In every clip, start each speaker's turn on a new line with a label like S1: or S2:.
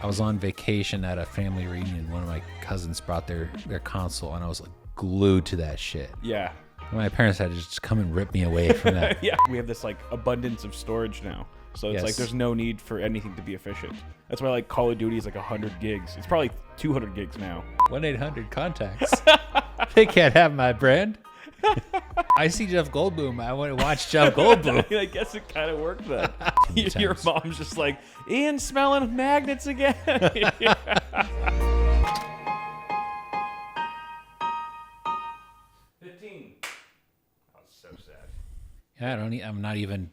S1: I was on vacation at a family reunion. One of my cousins brought their console, and I was like glued to that shit.
S2: Yeah.
S1: My parents had to just come and rip me away from that.
S2: Yeah. We have this like abundance of storage now. So it's like there's no need for anything to be efficient. That's why like Call of Duty is like 100 gigs. It's probably 200 gigs now.
S1: 1-800-CONTACTS. They can't have my brand. I see Jeff Goldblum. I want to watch Jeff Goldblum.
S2: I guess it kind of worked then. Your mom's just like, Ian's smelling magnets again. Yeah. 15. Oh, so sad.
S1: Yeah, I'm not even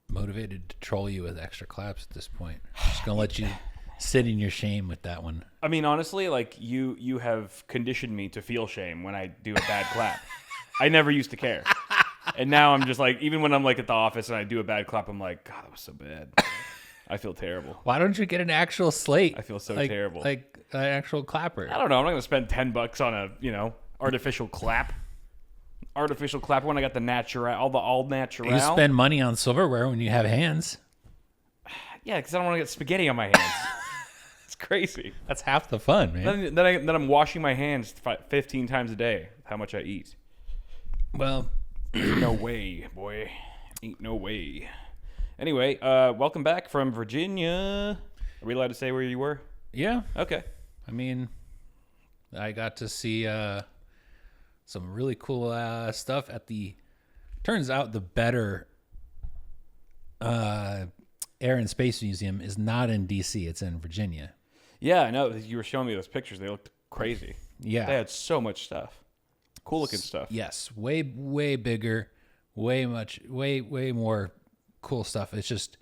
S1: motivated to troll you with extra claps at this point. I'm just gonna let you sit in your shame with that one.
S2: I mean, honestly, like you have conditioned me to feel shame when I do a bad clap. I never used to care, and now I'm just like, even when I'm like at the office and I do a bad clap, I'm like, God, that was so bad. I feel terrible.
S1: Why don't you get an actual slate?
S2: I feel so terrible.
S1: Like an actual clapper.
S2: I don't know. I'm not gonna spend $10 on a artificial clap. Artificial clap when I got the natural, all natural.
S1: You spend money on silverware when you have hands.
S2: Yeah, because I don't want to get spaghetti on my hands. It's crazy.
S1: That's half the fun, man.
S2: Then I'm washing my hands 15 times a day. How much I eat.
S1: Well,
S2: ain't no way, boy. Ain't no way. Anyway, welcome back from Virginia. Are we allowed to say where you were?
S1: Yeah.
S2: Okay.
S1: I mean, I got to see some really cool stuff at turns out the better Air and Space Museum is not in D.C. It's in Virginia.
S2: Yeah, I know. You were showing me those pictures. They looked crazy.
S1: Yeah.
S2: They had so much stuff. Cool looking stuff.
S1: Yes. Way bigger. Way more cool stuff. It's just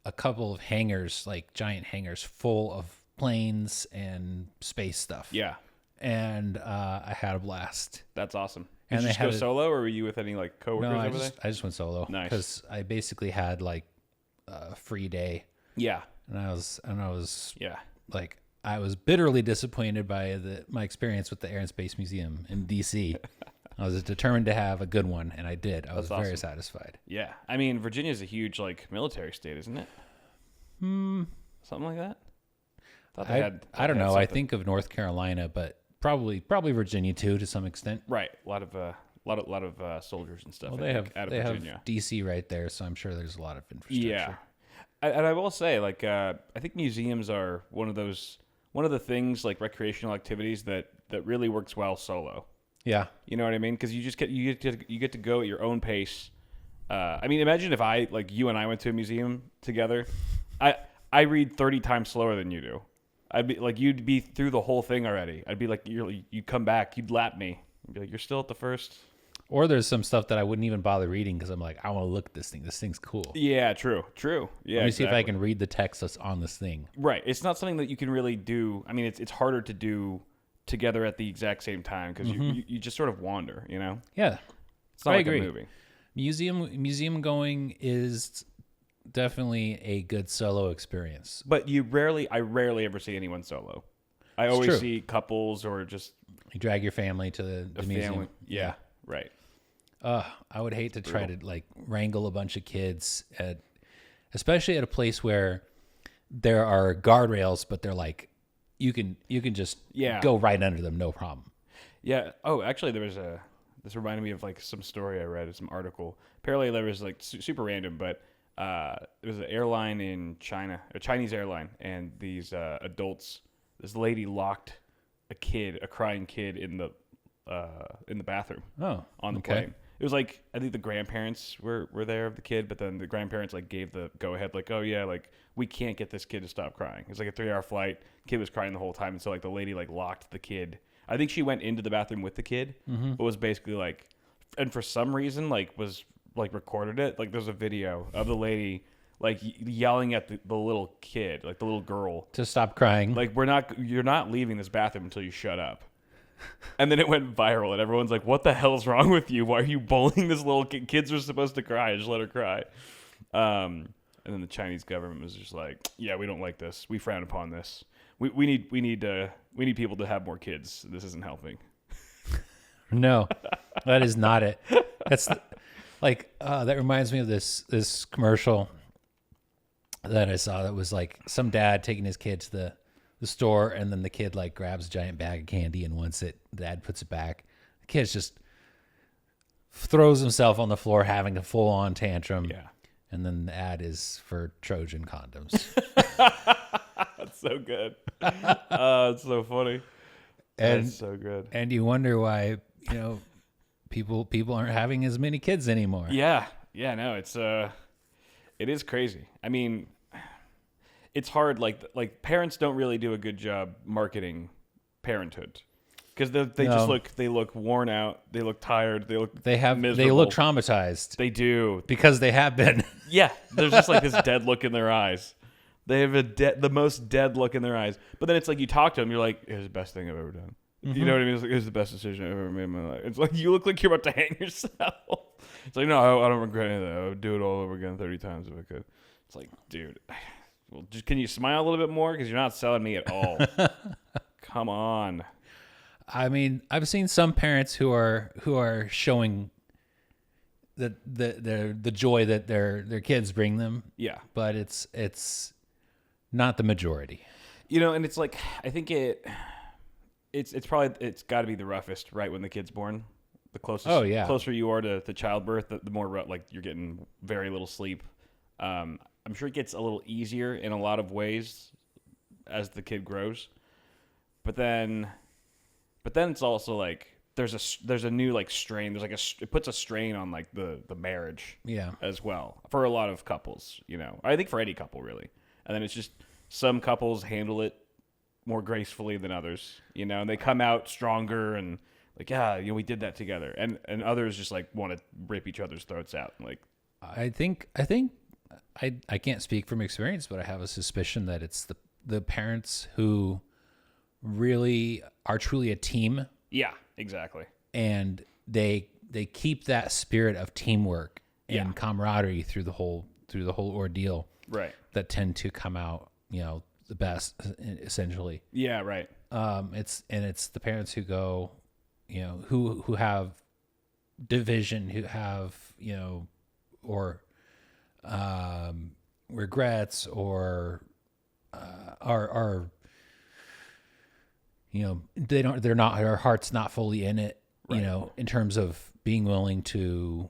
S1: a couple of hangars, like giant hangars full of planes and space stuff.
S2: Yeah.
S1: And I had a blast.
S2: That's awesome.
S1: And
S2: Did you just go solo, or were you with any like coworkers over there?
S1: I just went solo.
S2: Nice.
S1: Because I basically had like a free day.
S2: Yeah.
S1: And I was
S2: yeah.
S1: Like I was bitterly disappointed by my experience with the Air and Space Museum in DC. I was determined to have a good one, and I did. I was very satisfied.
S2: Yeah. I mean, Virginia's a huge like military state, isn't it? Something like that.
S1: I don't know. Something. I think of North Carolina, but probably Virginia too, to some extent.
S2: Right. A lot of soldiers and stuff.
S1: Well, they have DC right there, so I'm sure there's a lot of infrastructure.
S2: Yeah. And I will say, like, I think museums are one of the things, like recreational activities that really works well solo.
S1: Yeah.
S2: You know what I mean? Because you get to go at your own pace. I mean, imagine if you and I went to a museum together. I read 30 times slower than you do. I'd be like, you'd be through the whole thing already. I'd be like, you'd come back, you'd lap me. You'd be like, you're still at the first.
S1: Or there's some stuff that I wouldn't even bother reading because I'm like, I want to look at this thing. This thing's cool.
S2: Yeah, true. Yeah,
S1: let me see if I can read the text that's on this thing.
S2: Right. It's not something that you can really do. I mean, it's harder to do together at the exact same time because you just sort of wander, you know?
S1: Yeah.
S2: It's not like a movie.
S1: Museum going is definitely a good solo experience.
S2: But I rarely ever see anyone solo. I always see couples or just...
S1: You drag your family to the museum.
S2: Family. Yeah, right.
S1: I would hate to try to like wrangle a bunch of kids especially at a place where there are guardrails, but they're like, you can just go right under them, no problem.
S2: Yeah. Oh, actually, this reminded me of like some story I read, some article. Apparently, there was like super random, but it was an airline in China, a Chinese airline, and these adults, this lady locked a crying kid in the bathroom. On the plane. It was like, I think the grandparents were there of the kid, but then the grandparents like gave the go ahead, like, oh yeah, like we can't get this kid to stop crying. It was like a 3-hour flight. Kid was crying the whole time, and so like the lady like locked the kid. I think she went into the bathroom with the kid, but was basically like, and for some reason like was like recorded it. Like there's a video of the lady like yelling at the little kid, like the little girl,
S1: to stop crying.
S2: Like you're not leaving this bathroom until you shut up. And then it went viral, and everyone's like, what the hell's wrong with you? Why are you bullying this little kid? Kids are supposed to cry. Just let her cry. And then the Chinese government was just like, yeah, we don't like this. We frown upon this. We need people to have more kids. This isn't helping.
S1: No, that is not it. That's that reminds me of this commercial. that I saw that was like some dad taking his kid to the store, and then the kid like grabs a giant bag of candy, and once dad puts it back, the kid just throws himself on the floor having a full on tantrum.
S2: Yeah.
S1: And then the ad is for Trojan condoms.
S2: That's so good. It's so funny.
S1: And
S2: that's so good.
S1: And you wonder why, people aren't having as many kids anymore.
S2: Yeah. Yeah, no, it is crazy. I mean, it's hard. Like parents don't really do a good job marketing parenthood. Because they just look worn out. They look tired. They look miserable.
S1: They look traumatized.
S2: They do.
S1: Because they have been.
S2: Yeah, there's just like this dead look in their eyes. They have the most dead look in their eyes. But then it's like you talk to them, you're like, "It was the best thing I've ever done." Mm-hmm. You know what I mean? It's like, it was the best decision I've ever made in my life. It's like you look like you're about to hang yourself. It's like, no, I don't regret any of that. I would do it all over again 30 times if I could. It's like, dude, well, just can you smile a little bit more? Because you're not selling me at all. Come on.
S1: I mean, I've seen some parents who are showing the joy that their kids bring them.
S2: Yeah,
S1: but it's not the majority.
S2: And it's like I think it's got to be the roughest right when the kid's born. The closer you are to childbirth, the more like you're getting very little sleep. I'm sure it gets a little easier in a lot of ways as the kid grows, but then it's also like there's a new like strain. There's like it puts a strain on like the marriage, as well for a lot of couples. I think for any couple really. And then it's just some couples handle it more gracefully than others, and they come out stronger and like we did that together. And others just like want to rip each other's throats out. Like
S1: I think I can't speak from experience, but I have a suspicion that it's the parents who really are truly a team.
S2: Yeah, exactly.
S1: And they keep that spirit of teamwork and camaraderie through the whole ordeal.
S2: Right.
S1: That tend to come out, the best essentially.
S2: Yeah, right.
S1: It's the parents who go, who have division, who have, or regrets or are their heart's not fully in it,
S2: right.
S1: In terms of being willing to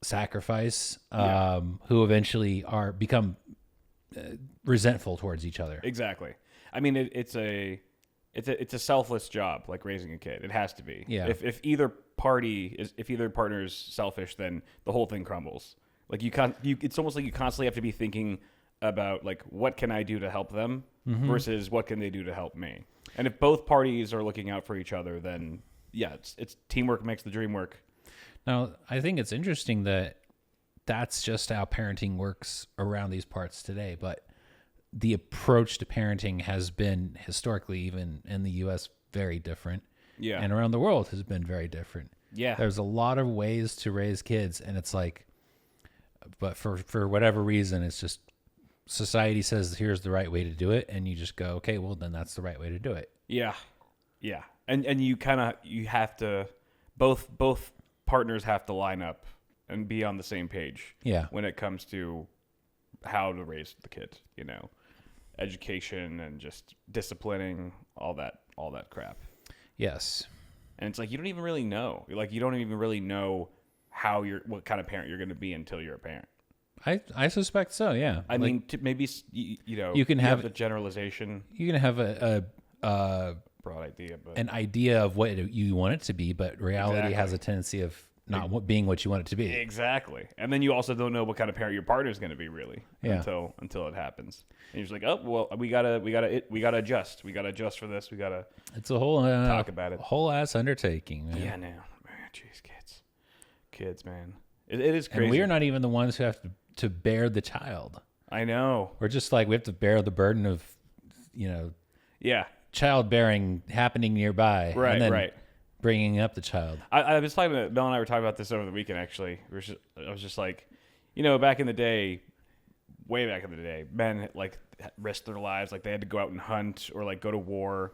S1: sacrifice, who eventually become resentful towar's each other.
S2: Exactly. I mean, it's a selfless job, like raising a kid. It has to be.
S1: Yeah.
S2: If either partner is selfish, then the whole thing crumbles. Like it's almost like you constantly have to be thinking about like what can I do to help them versus what can they do to help me. And if both parties are looking out for each other, then it's teamwork makes the dream work.
S1: Now, I think it's interesting that that's just how parenting works around these parts today. But the approach to parenting has been historically, even in the U.S., very different.
S2: Yeah.
S1: And around the world has been very different.
S2: Yeah.
S1: There's a lot of ways to raise kids, and it's like, but for whatever reason, it's just society says here's the right way to do it, and you just go, okay, well then that's the right way to do it.
S2: Yeah. Yeah. And you have to both partners have to line up and be on the same page.
S1: Yeah.
S2: When it comes to how to raise the kid, education and just disciplining, all that crap.
S1: Yes.
S2: And it's like you don't even really know. Like you don't even really know what kind of parent you're going to be until you're a parent.
S1: I suspect so. Yeah.
S2: I mean, maybe
S1: you can have
S2: the generalization.
S1: You can have a
S2: broad idea, but
S1: an idea of what you want it to be, but reality has a tendency of not being what you want it to be.
S2: Exactly. And then you also don't know what kind of parent your partner is going to be really until it happens. And you're just like, oh well, we gotta adjust. We gotta adjust for this.
S1: It's a whole
S2: talk about it.
S1: Whole ass undertaking, man.
S2: Yeah, no, man, jeez, kids, man, it is crazy.
S1: And we are not even the ones who have to bear the child.
S2: I know.
S1: We're just like we have to bear the burden of, childbearing happening nearby,
S2: right,
S1: and then
S2: right.
S1: Bringing up the child.
S2: I was talking to Mel and I were talking about this over the weekend. Actually, I was just like, back in the day, way back in the day, men like risked their lives, like they had to go out and hunt or like go to war,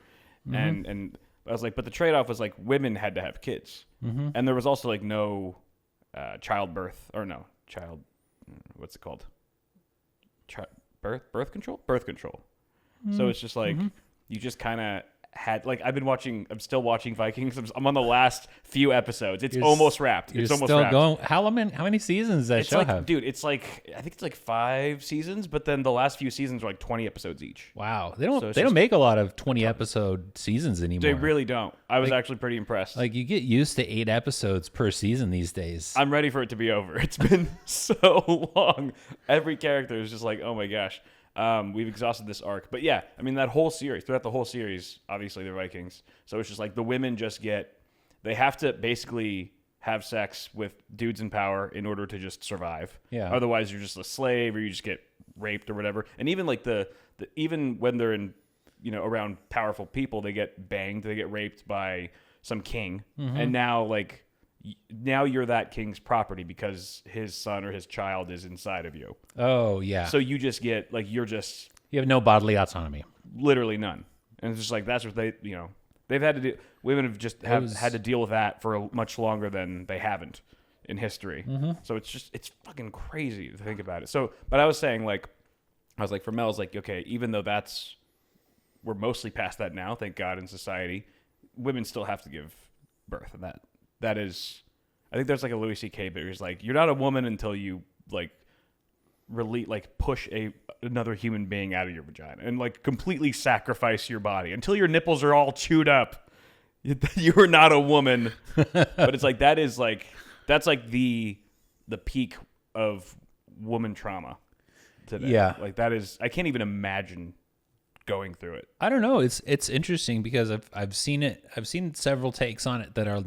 S2: and I was like, but the trade off was like women had to have kids, and there was also like no childbirth or no child, what's it called? birth control. So it's just like you just kind of had like I'm still watching Vikings. I'm on the last few episodes. It's almost wrapped. It's almost
S1: still
S2: wrapped.
S1: Going. How many seasons does that show have?
S2: Dude, it's like I think it's like 5 seasons, but then the last few seasons are like 20 episodes each.
S1: Wow, they don't make a lot of 20 episode seasons anymore.
S2: They really don't. I was actually pretty impressed.
S1: Like you get used to 8 episodes per season these days.
S2: I'm ready for it to be over. It's been so long. Every character is just like, oh my gosh. We've exhausted this arc. But yeah, I mean, throughout the whole series, obviously they're Vikings. So it's just like the women they have to basically have sex with dudes in power in order to just survive.
S1: Yeah.
S2: Otherwise, you're just a slave or you just get raped or whatever. And even like even when they're in, around powerful people, they get banged, they get raped by some king. Mm-hmm. And now you're that king's property because his son or his child is inside of you.
S1: Oh, yeah.
S2: So you just get, you
S1: have no bodily autonomy.
S2: Literally none. And it's just like, that's what they've had to do. Women have just had to deal with that for much longer than they haven't in history. Mm-hmm. So it's fucking crazy to think about it. So, but I was saying, for Mel, okay, even though we're mostly past that now, thank God, in society, women still have to give birth. And that is, I think there's like a Louis C.K. bit where he's like, you're not a woman until you push another human being out of your vagina and completely sacrifice your body until your nipples are all chewed up. You're not a woman. But it's that's the peak of woman trauma today.
S1: Yeah.
S2: That is, I can't even imagine going through it.
S1: I don't know. It's interesting because I've seen it. I've seen several takes on it that are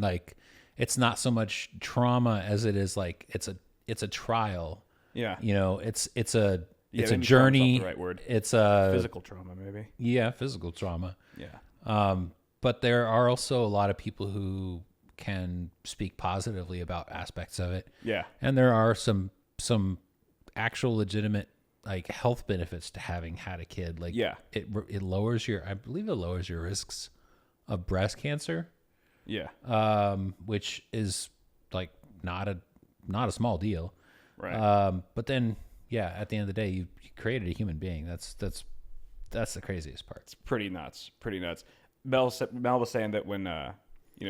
S1: it's not so much trauma as it is it's a trial.
S2: Yeah.
S1: It's a journey.
S2: The right word.
S1: It's a
S2: physical trauma, maybe.
S1: Yeah, physical trauma.
S2: Yeah.
S1: But there are also a lot of people who can speak positively about aspects of it.
S2: Yeah.
S1: And there are some actual legitimate health benefits to having had a kid. It lowers I believe it lowers your risks of breast cancer.
S2: Yeah.
S1: Which is not a small deal.
S2: Right.
S1: But then at the end of the day, you created a human being. That's the craziest part.
S2: It's pretty nuts. Mel was saying that when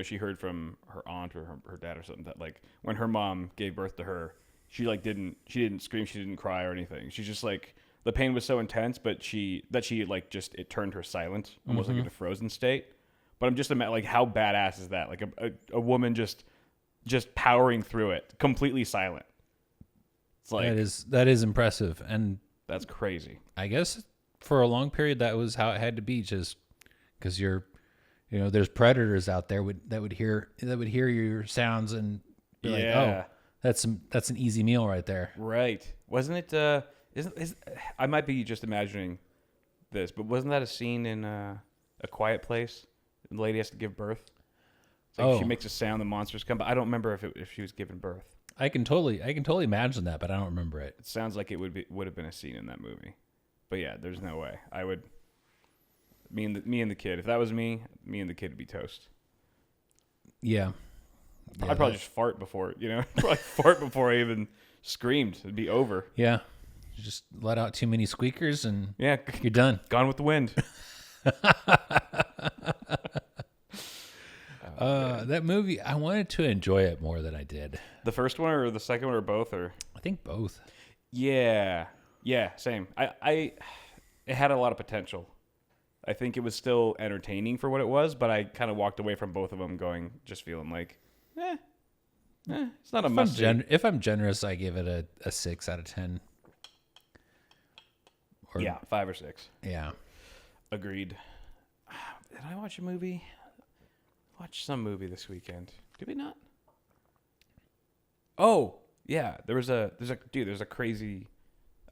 S2: she heard from her aunt or her dad or something that when her mom gave birth to her, she didn't scream, she didn't cry or anything. She's just the pain was so intense, but it turned her silent, almost in a frozen state. But I'm just imagining how badass is that? A woman just powering through it, completely silent. It's
S1: that is impressive, and
S2: that's crazy.
S1: I guess for a long period that was how it had to be, just because there's predators out there that would hear your sounds and be like, oh, that's an easy meal right there.
S2: Right? Wasn't it? I might be just imagining this, but wasn't that a scene in A Quiet Place? The lady has to give birth. She makes a sound, the monsters come. But I don't remember if she was giving birth.
S1: I can totally imagine that, but I don't remember it.
S2: It sounds like it would have been a scene in that movie. But yeah, there's no way. I would. Me and the kid. If that was me and the kid would be toast.
S1: Yeah.
S2: I'd probably just fart before, fart before I even screamed. It'd be over.
S1: Yeah. You just let out too many squeakers and you're done.
S2: Gone with the wind.
S1: That movie, I wanted to enjoy it more than I did.
S2: The first one or the second one or both? Or
S1: I think both.
S2: Yeah, same. It had a lot of potential. I think it was still entertaining for what it was, but I kind of walked away from both of them just feeling it's not a must.
S1: If I'm generous, I give it a 6 out of 10.
S2: Or 5 or 6.
S1: Yeah.
S2: Agreed. Did I watch a movie? Watch some movie this weekend. Did we not? Oh, yeah. There's a crazy.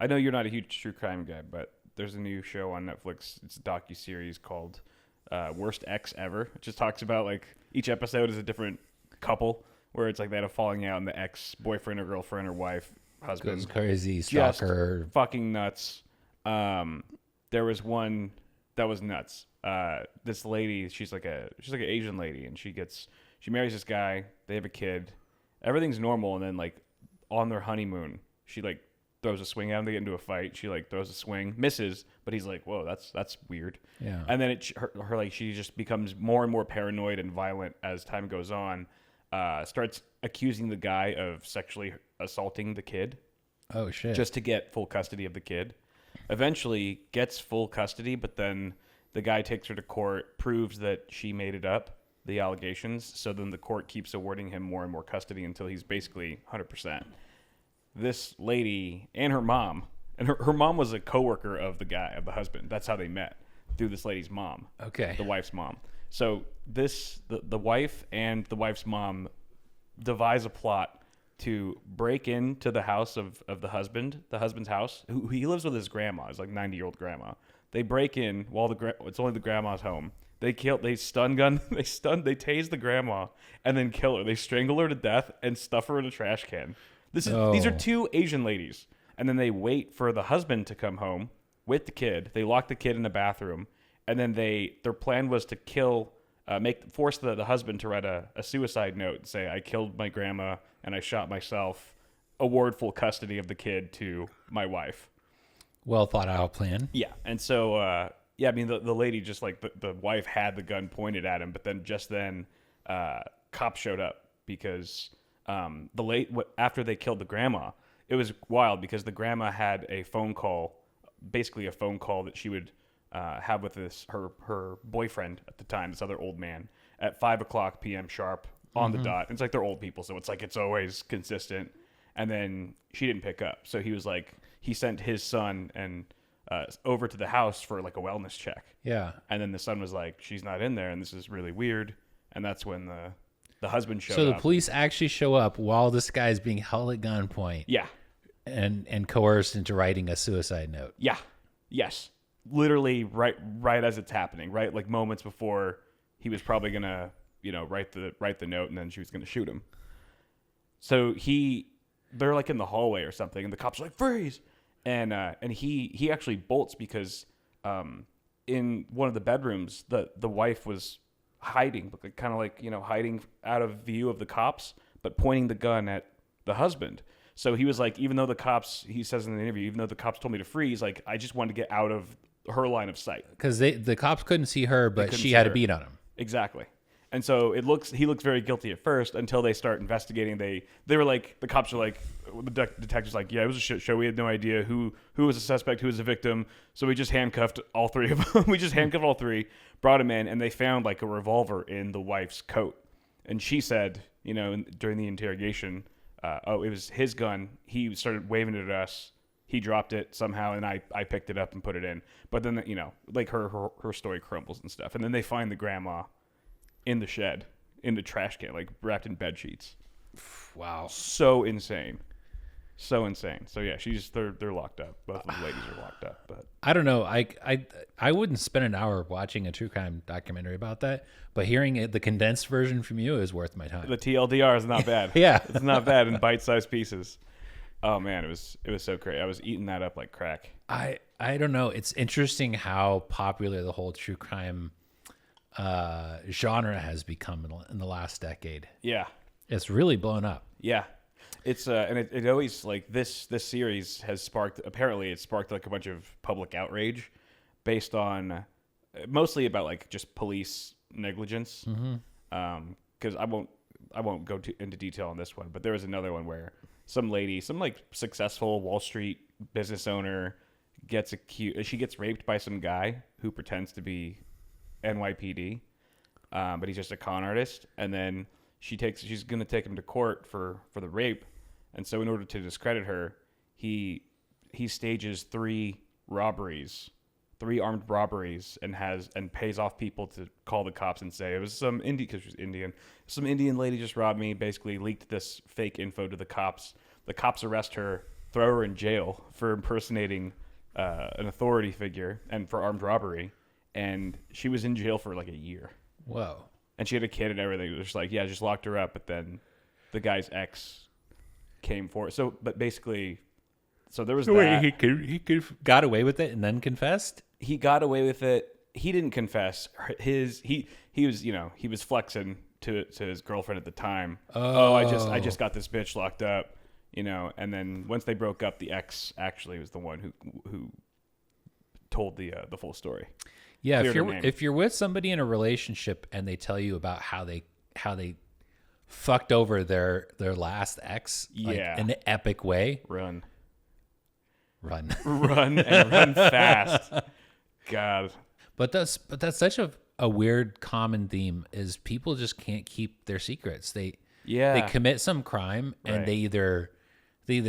S2: I know you're not a huge true crime guy, but there's a new show on Netflix. It's a docuseries called Worst Ex Ever. It just talks about each episode is a different couple where it's they had a falling out and the ex-boyfriend or girlfriend or wife, husband.
S1: Goes crazy, stalker.
S2: Just fucking nuts. There was one that was nuts. This lady, she's like an Asian lady, and she marries this guy. They have a kid. Everything's normal, and then on their honeymoon, she throws a swing at him. They get into a fight. She like throws a swing, misses, but he's like, "Whoa, that's weird."
S1: Yeah.
S2: And then her like she just becomes more and more paranoid and violent as time goes on. Starts accusing the guy of sexually assaulting the kid.
S1: Oh shit.
S2: Just to get full custody of the kid. Eventually gets full custody, but then the guy takes her to court, proves that she made it up, the allegations. So then the court keeps awarding him more and more custody until he's basically 100%. This lady and her mom, and her mom was a coworker of the guy, of the husband. That's how they met, through this lady's mom.
S1: Okay.
S2: The wife's mom. So the wife and the wife's mom devise a plot to break into the house of the husband's house. Who he lives with his grandma, his like 90-year-old grandma. They break in while it's only the grandma's home. They stun gun, they tase the grandma and then kill her. They strangle her to death and stuff her in a trash can. These are two Asian ladies. And then they wait for the husband to come home with the kid. They lock the kid in the bathroom, and then their plan was to force the husband to write a suicide note and say, "I killed my grandma and I shot myself. Award full custody of the kid to my wife."
S1: Well thought out plan.
S2: Yeah, and so I mean the lady just like the wife had the gun pointed at him, but then cops showed up because after they killed the grandma, it was wild because the grandma had a phone call that she would have with her boyfriend at the time, this other old man, at 5:00 p.m. sharp on the dot. It's like they're old people, so it's like it's always consistent. And then she didn't pick up, so he sent his son and over to the house for like a wellness check.
S1: Yeah.
S2: And then the son was like, "She's not in there, and this is really weird." And that's when the husband showed up.
S1: So the police actually show up while this guy's being held at gunpoint.
S2: Yeah.
S1: And coerced into writing a suicide note.
S2: Yeah. Yes. Literally right as it's happening, right? Like moments before he was probably gonna, write the note, and then she was gonna shoot him. So they're like in the hallway or something, and the cops are like, "Freeze!" And he actually bolts because in one of the bedrooms the wife was hiding, kind of like hiding out of view of the cops, but pointing the gun at the husband. So he was like, even though he says in the interview, even though the cops told me to freeze, like I just wanted to get out of her line of sight.
S1: Because the cops couldn't see her, but she had a beat on him.
S2: Exactly. And so he looks very guilty at first until they start investigating. They were like, the cops are like, the detectives like, "Yeah, it was a shit show. We had no idea who was a suspect, who was a victim. So we just handcuffed all three of them. We just handcuffed all three, brought them in, and they found like a revolver in the wife's coat. And she said, during the interrogation, it was his gun. He started waving it at us. He dropped it somehow, and I picked it up and put it in. But then, like her story crumbles and stuff. And then they find the grandma in the shed, in the trash can, like wrapped in bed sheets.
S1: Wow.
S2: So insane. So yeah, they're locked up. Both of the ladies are locked up. But
S1: I don't know. I wouldn't spend an hour watching a true crime documentary about that, but hearing the condensed version from you is worth my time.
S2: the TLDR is not bad.
S1: Yeah.
S2: It's not bad in bite-sized pieces. Oh man, it was so great. I was eating that up like crack.
S1: I don't know. It's interesting how popular the whole true crime genre has become in the last decade.
S2: Yeah.
S1: It's really blown up.
S2: Yeah. It's and it always like this series has sparked like a bunch of public outrage based on mostly about like just police negligence. Because I won't go into detail on this one, but there was another one where some like successful Wall Street business owner gets accused. She gets raped by some guy who pretends to be NYPD, but he's just a con artist. And then she's going to take him to court for the rape. And so in order to discredit her, he stages 3 armed robberies, and pays off people to call the cops and say it was some because she's Indian. Some Indian lady just robbed me, basically leaked this fake info to the cops. The cops arrest her, throw her in jail for impersonating an authority figure and for armed robbery. And she was in jail for like a year.
S1: Whoa.
S2: And she had a kid and everything. It was just like, yeah, just locked her up. But then the guy's ex came for it. So, but basically, so there was that.
S1: Wait, he could got away with it and then confessed?
S2: He got away with it. He didn't confess. He was flexing to his girlfriend at the time.
S1: Oh,
S2: I just got this bitch locked up. you know. And then once they broke up, the ex actually was the one who told the full story.
S1: Yeah, if you're with somebody in a relationship and they tell you about how they fucked over their last ex, like, in an epic way,
S2: run
S1: and
S2: run fast. God.
S1: But that's such a weird common theme is people just can't keep their secrets. They commit some crime and they either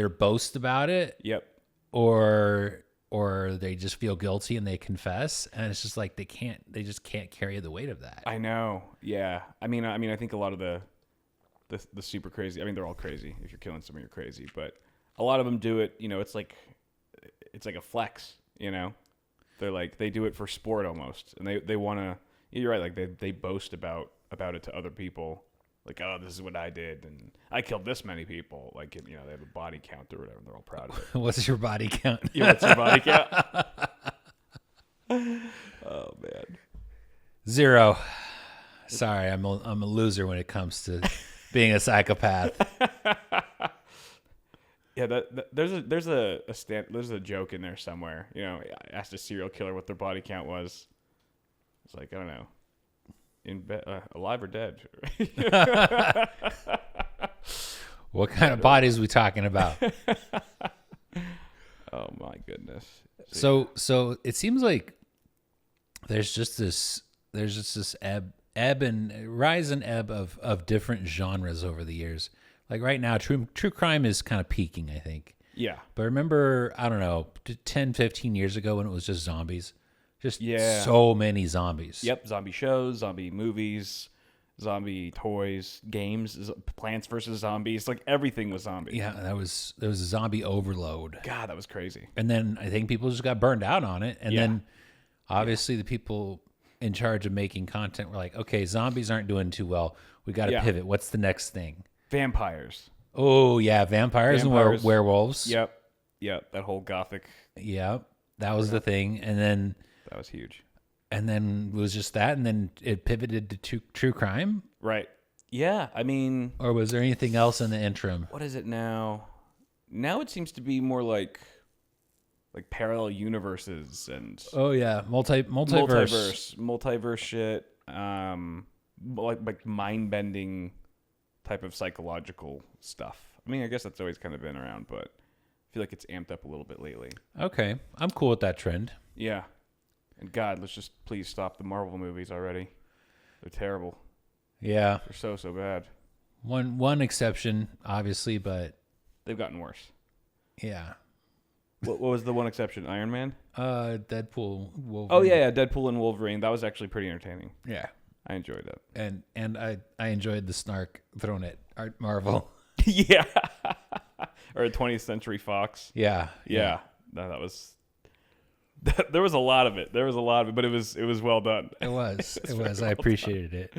S1: boast about it.
S2: Yep.
S1: Or they just feel guilty and they confess, and it's just like they just can't carry the weight of that.
S2: I know. Yeah. I mean I think a lot of the super crazy, I mean they're all crazy. If you're killing someone, you're crazy, but a lot of them do it, you know, it's like a flex, you know. They're like, they do it for sport almost, and they want to. You're right, like they boast about it to other people, like, oh, this is what I did, and I killed this many people. Like, you know, they have a body count or whatever, and they're all proud of it.
S1: What's your body count?
S2: Yeah, what's your body count? Oh man,
S1: 0. Sorry, I'm a loser when it comes to being a psychopath.
S2: Yeah, there's a joke in there somewhere. You know, I asked a serial killer what their body count was. It's like, I don't know, alive or dead.
S1: What kind of bodies we talking about?
S2: Oh my goodness.
S1: So it seems like there's just this ebb and rise and ebb of different genres over the years. Like right now, true crime is kind of peaking, I think.
S2: Yeah.
S1: But remember, I don't know, 10, 15 years ago when it was just zombies. Just
S2: Yeah.
S1: so many zombies.
S2: Yep, zombie shows, zombie movies, zombie toys, games, Plants vs. Zombies, like everything was zombies.
S1: Yeah, there was a zombie overload.
S2: God, that was crazy.
S1: And then I think people just got burned out on it. And then obviously the people in charge of making content were like, okay, zombies aren't doing too well. We got to pivot. What's the next thing?
S2: Vampires.
S1: Oh, yeah, vampires. And werewolves.
S2: Yep, that whole gothic.
S1: Yep, that was the thing. And then...
S2: That was huge.
S1: And then it was just that, and then it pivoted to true crime?
S2: Right. Yeah, I mean...
S1: Or was there anything else in the interim?
S2: What is it now? Now it seems to be more like parallel universes and...
S1: Oh, yeah.
S2: Multiverse shit. Like mind-bending type of psychological stuff. I mean, I guess that's always kind of been around, but I feel like it's amped up a little bit lately.
S1: Okay. I'm cool with that trend.
S2: Yeah. And God, let's just please stop the Marvel movies already. They're terrible.
S1: Yeah.
S2: They're so bad.
S1: One exception, obviously, but...
S2: They've gotten worse.
S1: Yeah.
S2: What was the one exception? Iron Man?
S1: Deadpool Wolverine.
S2: Oh, yeah, Deadpool and Wolverine. That was actually pretty entertaining.
S1: Yeah.
S2: I enjoyed it.
S1: And I enjoyed the snark thrown at Art Marvel.
S2: Yeah. Or a 20th Century Fox.
S1: Yeah.
S2: No, that was... There was a lot of it. But it was well done.
S1: It was. I appreciated it.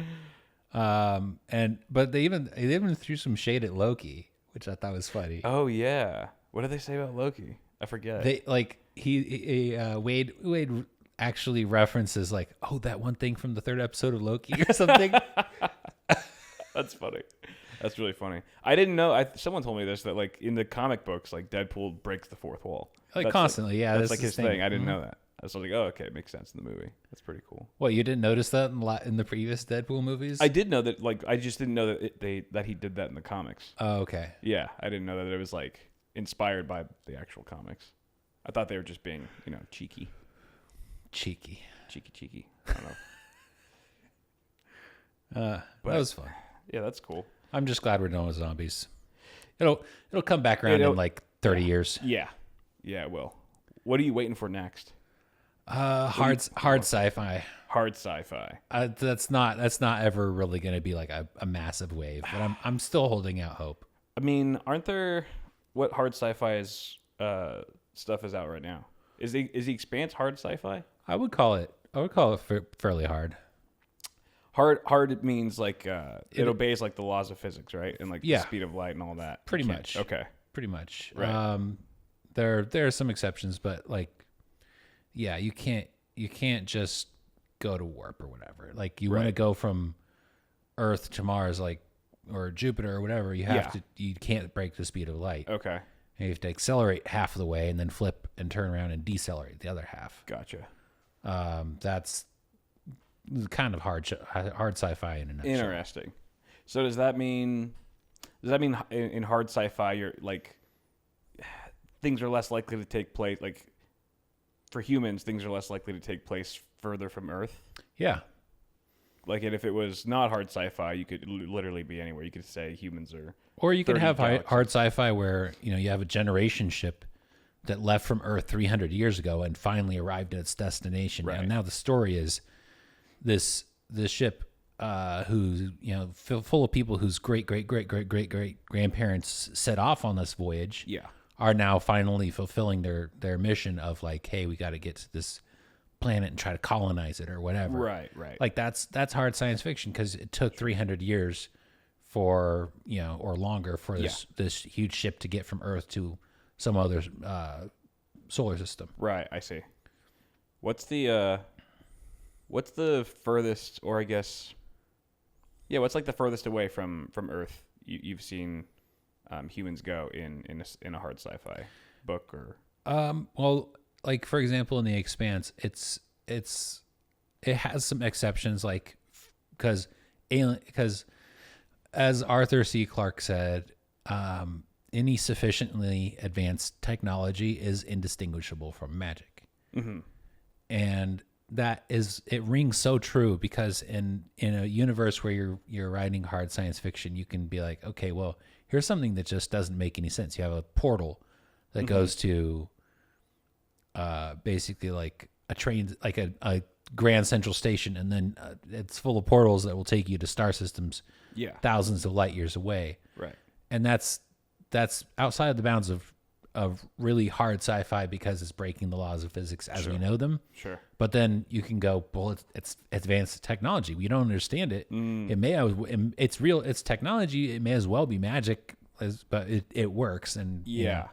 S1: But they even threw some shade at Loki, which I thought was funny.
S2: Oh yeah. What did they say about Loki? I forget.
S1: They Wade actually references like, oh, that one thing from the 3rd episode of Loki or something.
S2: That's funny. That's really funny. I didn't know. Someone told me this, that like in the comic books, like Deadpool breaks the 4th wall.
S1: Like constantly, yeah.
S2: That's like his thing. I didn't know that. I was like, oh, okay, it makes sense in the movie. That's pretty cool.
S1: What, you didn't notice that in the previous Deadpool movies?
S2: I did know that. Like, I just didn't know that that he did that in the comics.
S1: Oh, okay.
S2: Yeah, I didn't know that it was like inspired by the actual comics. I thought they were just being, cheeky.
S1: Cheeky.
S2: I don't know.
S1: That was fun.
S2: Yeah, that's cool.
S1: I'm just glad we're done with zombies. It'll come back around in like 30 years.
S2: Yeah, it will. What are you waiting for next?
S1: Hard sci-fi.
S2: Hard sci-fi.
S1: That's not ever really going to be like a massive wave, but I'm still holding out hope.
S2: I mean, aren't there what hard sci-fi is stuff is out right now? Is the Expanse hard sci-fi?
S1: I would call it fairly hard.
S2: Hard means like it obeys like the laws of physics, right? And like the speed of light and all that.
S1: Pretty much.
S2: Okay.
S1: Pretty much.
S2: Right.
S1: There are some exceptions, but like, yeah, you can't just go to warp or whatever. Like you want to go from Earth to Mars like or Jupiter or whatever, you can't break the speed of light.
S2: Okay.
S1: And you have to accelerate half of the way and then flip and turn around and decelerate the other half.
S2: Gotcha.
S1: That's kind of hard sci-fi in a nutshell.
S2: Interesting. So does that mean in hard sci-fi you're like things are less likely to take place, like for humans things are less likely to take place further from Earth?
S1: Yeah.
S2: Like, and if it was not hard sci-fi, you could literally be anywhere. You could say humans are.
S1: Or you could have hard sci-fi where, you have a generation ship that left from Earth 300 years ago and finally arrived at its destination.
S2: Right.
S1: And now the story is this ship who's, full of people whose great grandparents set off on this voyage.
S2: Yeah.
S1: Are now finally fulfilling their mission of like, hey, we got to get to this planet and try to colonize it or whatever.
S2: Right.
S1: Like that's hard science fiction because it took 300 years for, or longer for this huge ship to get from Earth to some other solar system.
S2: Right, I see. What's the furthest, or I guess, what's like the furthest away from Earth you've seen humans go in a hard sci-fi book or?
S1: Well, like for example, in the Expanse, it has some exceptions, like because as Arthur C. Clarke said, any sufficiently advanced technology is indistinguishable from magic.
S2: Mm-hmm.
S1: And it rings so true because in a universe where you're writing hard science fiction, you can be like, okay, well, here's something that just doesn't make any sense. You have a portal that goes to basically like a train, like a Grand Central Station, and then it's full of portals that will take you to star systems thousands of light years away.
S2: Right. And
S1: that's outside of the bounds of really hard sci-fi because it's breaking the laws of physics as we know them.
S2: Sure.
S1: But then you can go, well, it's advanced technology. We don't understand it. It's real. It's technology. It may as well be magic, but it works. And
S2: right.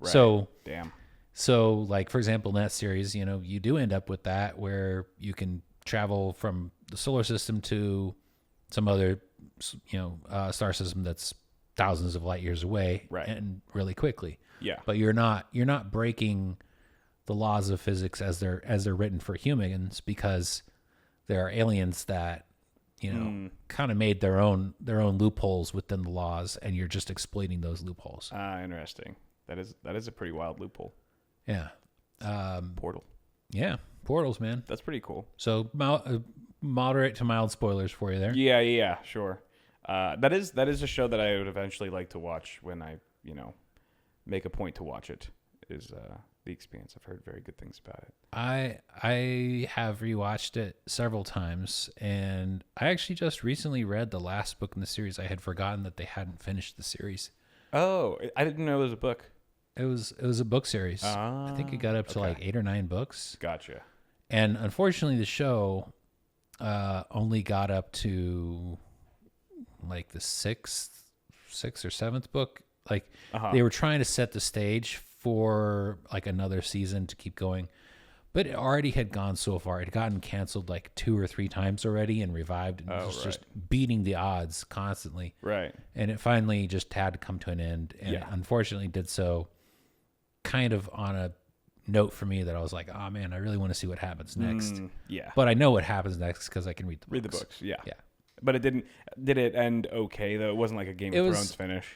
S1: So
S2: damn.
S1: So like, for example, in that series, you do end up with that where you can travel from the solar system to some other, star system that's thousands of light years away,
S2: right,
S1: and really quickly.
S2: Yeah.
S1: But you're not breaking the laws of physics as they're written for humans, because there are aliens that kind of made their own loopholes within the laws, and you're just exploiting those loopholes.
S2: Interesting. That is a pretty wild loophole.
S1: Yeah.
S2: Portal.
S1: Yeah, portals, man.
S2: That's pretty cool.
S1: So moderate to mild spoilers for you there.
S2: Yeah, sure. That is a show that I would eventually like to watch when I, make a point to watch it. Is The Expanse. I've heard very good things about it.
S1: I have rewatched it several times, and I actually just recently read the last book in the series. I had forgotten that they hadn't finished the series.
S2: Oh, I didn't know it was a book.
S1: It was a book series. I think it got up to like 8 or 9 books.
S2: Gotcha.
S1: And unfortunately, the show only got up to like the sixth or seventh book. Like they were trying to set the stage for like another season to keep going, but it already had gone so far. It had gotten canceled like 2 or 3 times already and revived, and it was just beating the odds constantly.
S2: Right.
S1: And it finally just had to come to an end, and it unfortunately did so kind of on a note for me that I was like, oh man, I really want to see what happens next.
S2: Yeah.
S1: But I know what happens next because I can read the books.
S2: Read the books, yeah.
S1: Yeah.
S2: But it didn't. Did it end okay though? It wasn't like a Game of Thrones finish.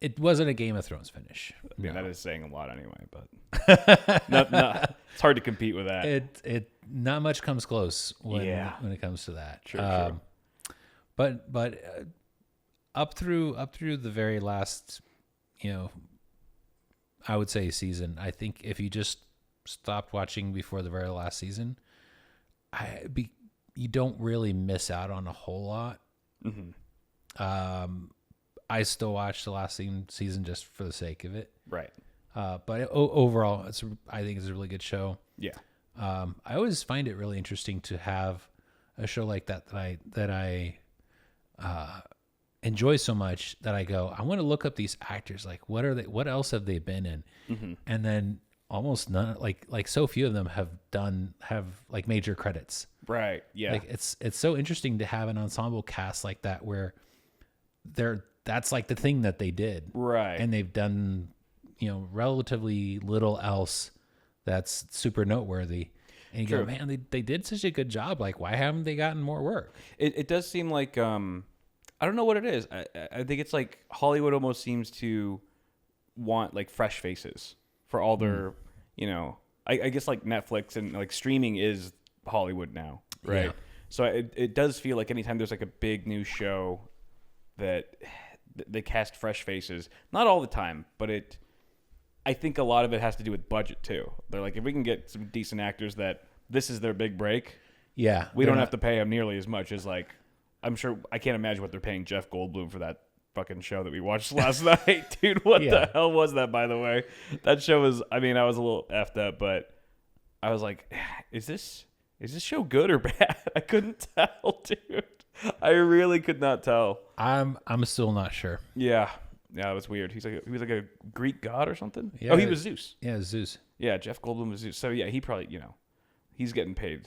S1: It wasn't a Game of Thrones finish.
S2: I mean, that is saying a lot anyway. But it's hard to compete with that.
S1: It not much comes close when it comes to that.
S2: True.
S1: But up through the very last, I would say season. I think if you just stopped watching before the very last season, you don't really miss out on a whole lot.
S2: Mm-hmm.
S1: I still watch the last season just for the sake of it.
S2: Right.
S1: But overall, I think it's a really good show.
S2: Yeah.
S1: I always find it really interesting to have a show like that I enjoy so much that I go, I want to look up these actors. Like, what else have they been in?
S2: Mm-hmm.
S1: And then almost none, like so few of them have like major credits.
S2: Right. Yeah.
S1: Like it's so interesting to have an ensemble cast like that where that's like the thing that they did.
S2: Right.
S1: And they've done, relatively little else that's super noteworthy. And you go, man, they did such a good job. Like, why haven't they gotten more work?
S2: It does seem like, I don't know what it is. I think it's like Hollywood almost seems to want like fresh faces for all their, I guess like Netflix and like streaming is Hollywood now, right? Yeah. So it does feel like anytime there's like a big new show that they cast fresh faces, not all the time, but I think a lot of it has to do with budget too. They're like, if we can get some decent actors that this is their big break, we don't have to pay them nearly as much as like, I'm sure, I can't imagine what they're paying Jeff Goldblum for that fucking show that we watched last night. Dude, what the hell was that, by the way? That show was, I was a little effed up, but I was like, is this show good or bad? I couldn't tell, dude. I really could not tell.
S1: I'm still not sure.
S2: Yeah, it was weird. He was like a Greek god or something. Yeah, he was Zeus.
S1: Yeah, Zeus.
S2: Yeah, Jeff Goldblum was Zeus. So yeah, he probably he's getting paid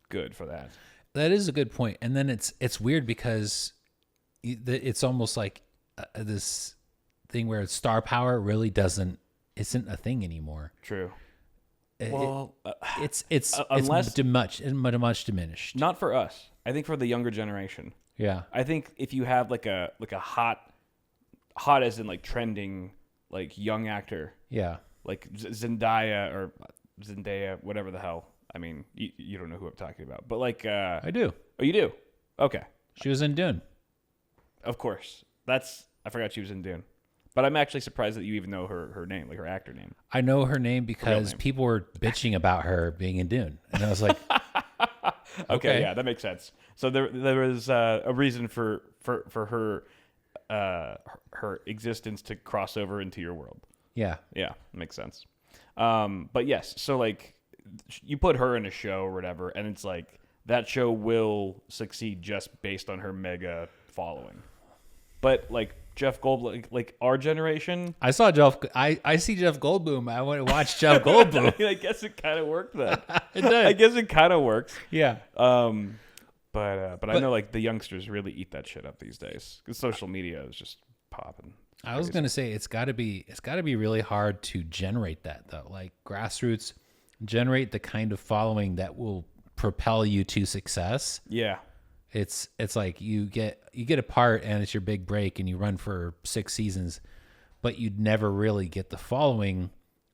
S2: good for that.
S1: That is a good point. And then it's weird because it's almost like this thing where star power really isn't a thing anymore.
S2: True.
S1: It's much diminished.
S2: Not for us. I think for the younger generation.
S1: Yeah.
S2: I think if you have like a hot as in like trending like young actor.
S1: Yeah.
S2: Like Zendaya, whatever the hell. You don't know who I'm talking about, but like
S1: I do.
S2: Oh, you do? Okay.
S1: She was in Dune.
S2: Of course. I forgot she was in Dune. But I'm actually surprised that you even know her name, like her actor name.
S1: I know her name because people were bitching about her being in Dune. And I was like,
S2: okay, yeah, that makes sense. So there was a reason for her existence to cross over into your world.
S1: Yeah.
S2: Yeah, makes sense. But yes, so like you put her in a show or whatever, and it's like that show will succeed just based on her mega following. But like Jeff Goldblum, like our generation,
S1: I see Jeff Goldblum. I want to watch Jeff Goldblum.
S2: I guess it kind of worked then.
S1: It does.
S2: I guess it kind of works.
S1: Yeah.
S2: But I know like the youngsters really eat that shit up these days because social media is just popping.
S1: I was gonna say it's got to be really hard to generate that though. Like grassroots, generate the kind of following that will propel you to success.
S2: Yeah.
S1: It's like you get a part and it's your big break and you run for 6 seasons, but you'd never really get the following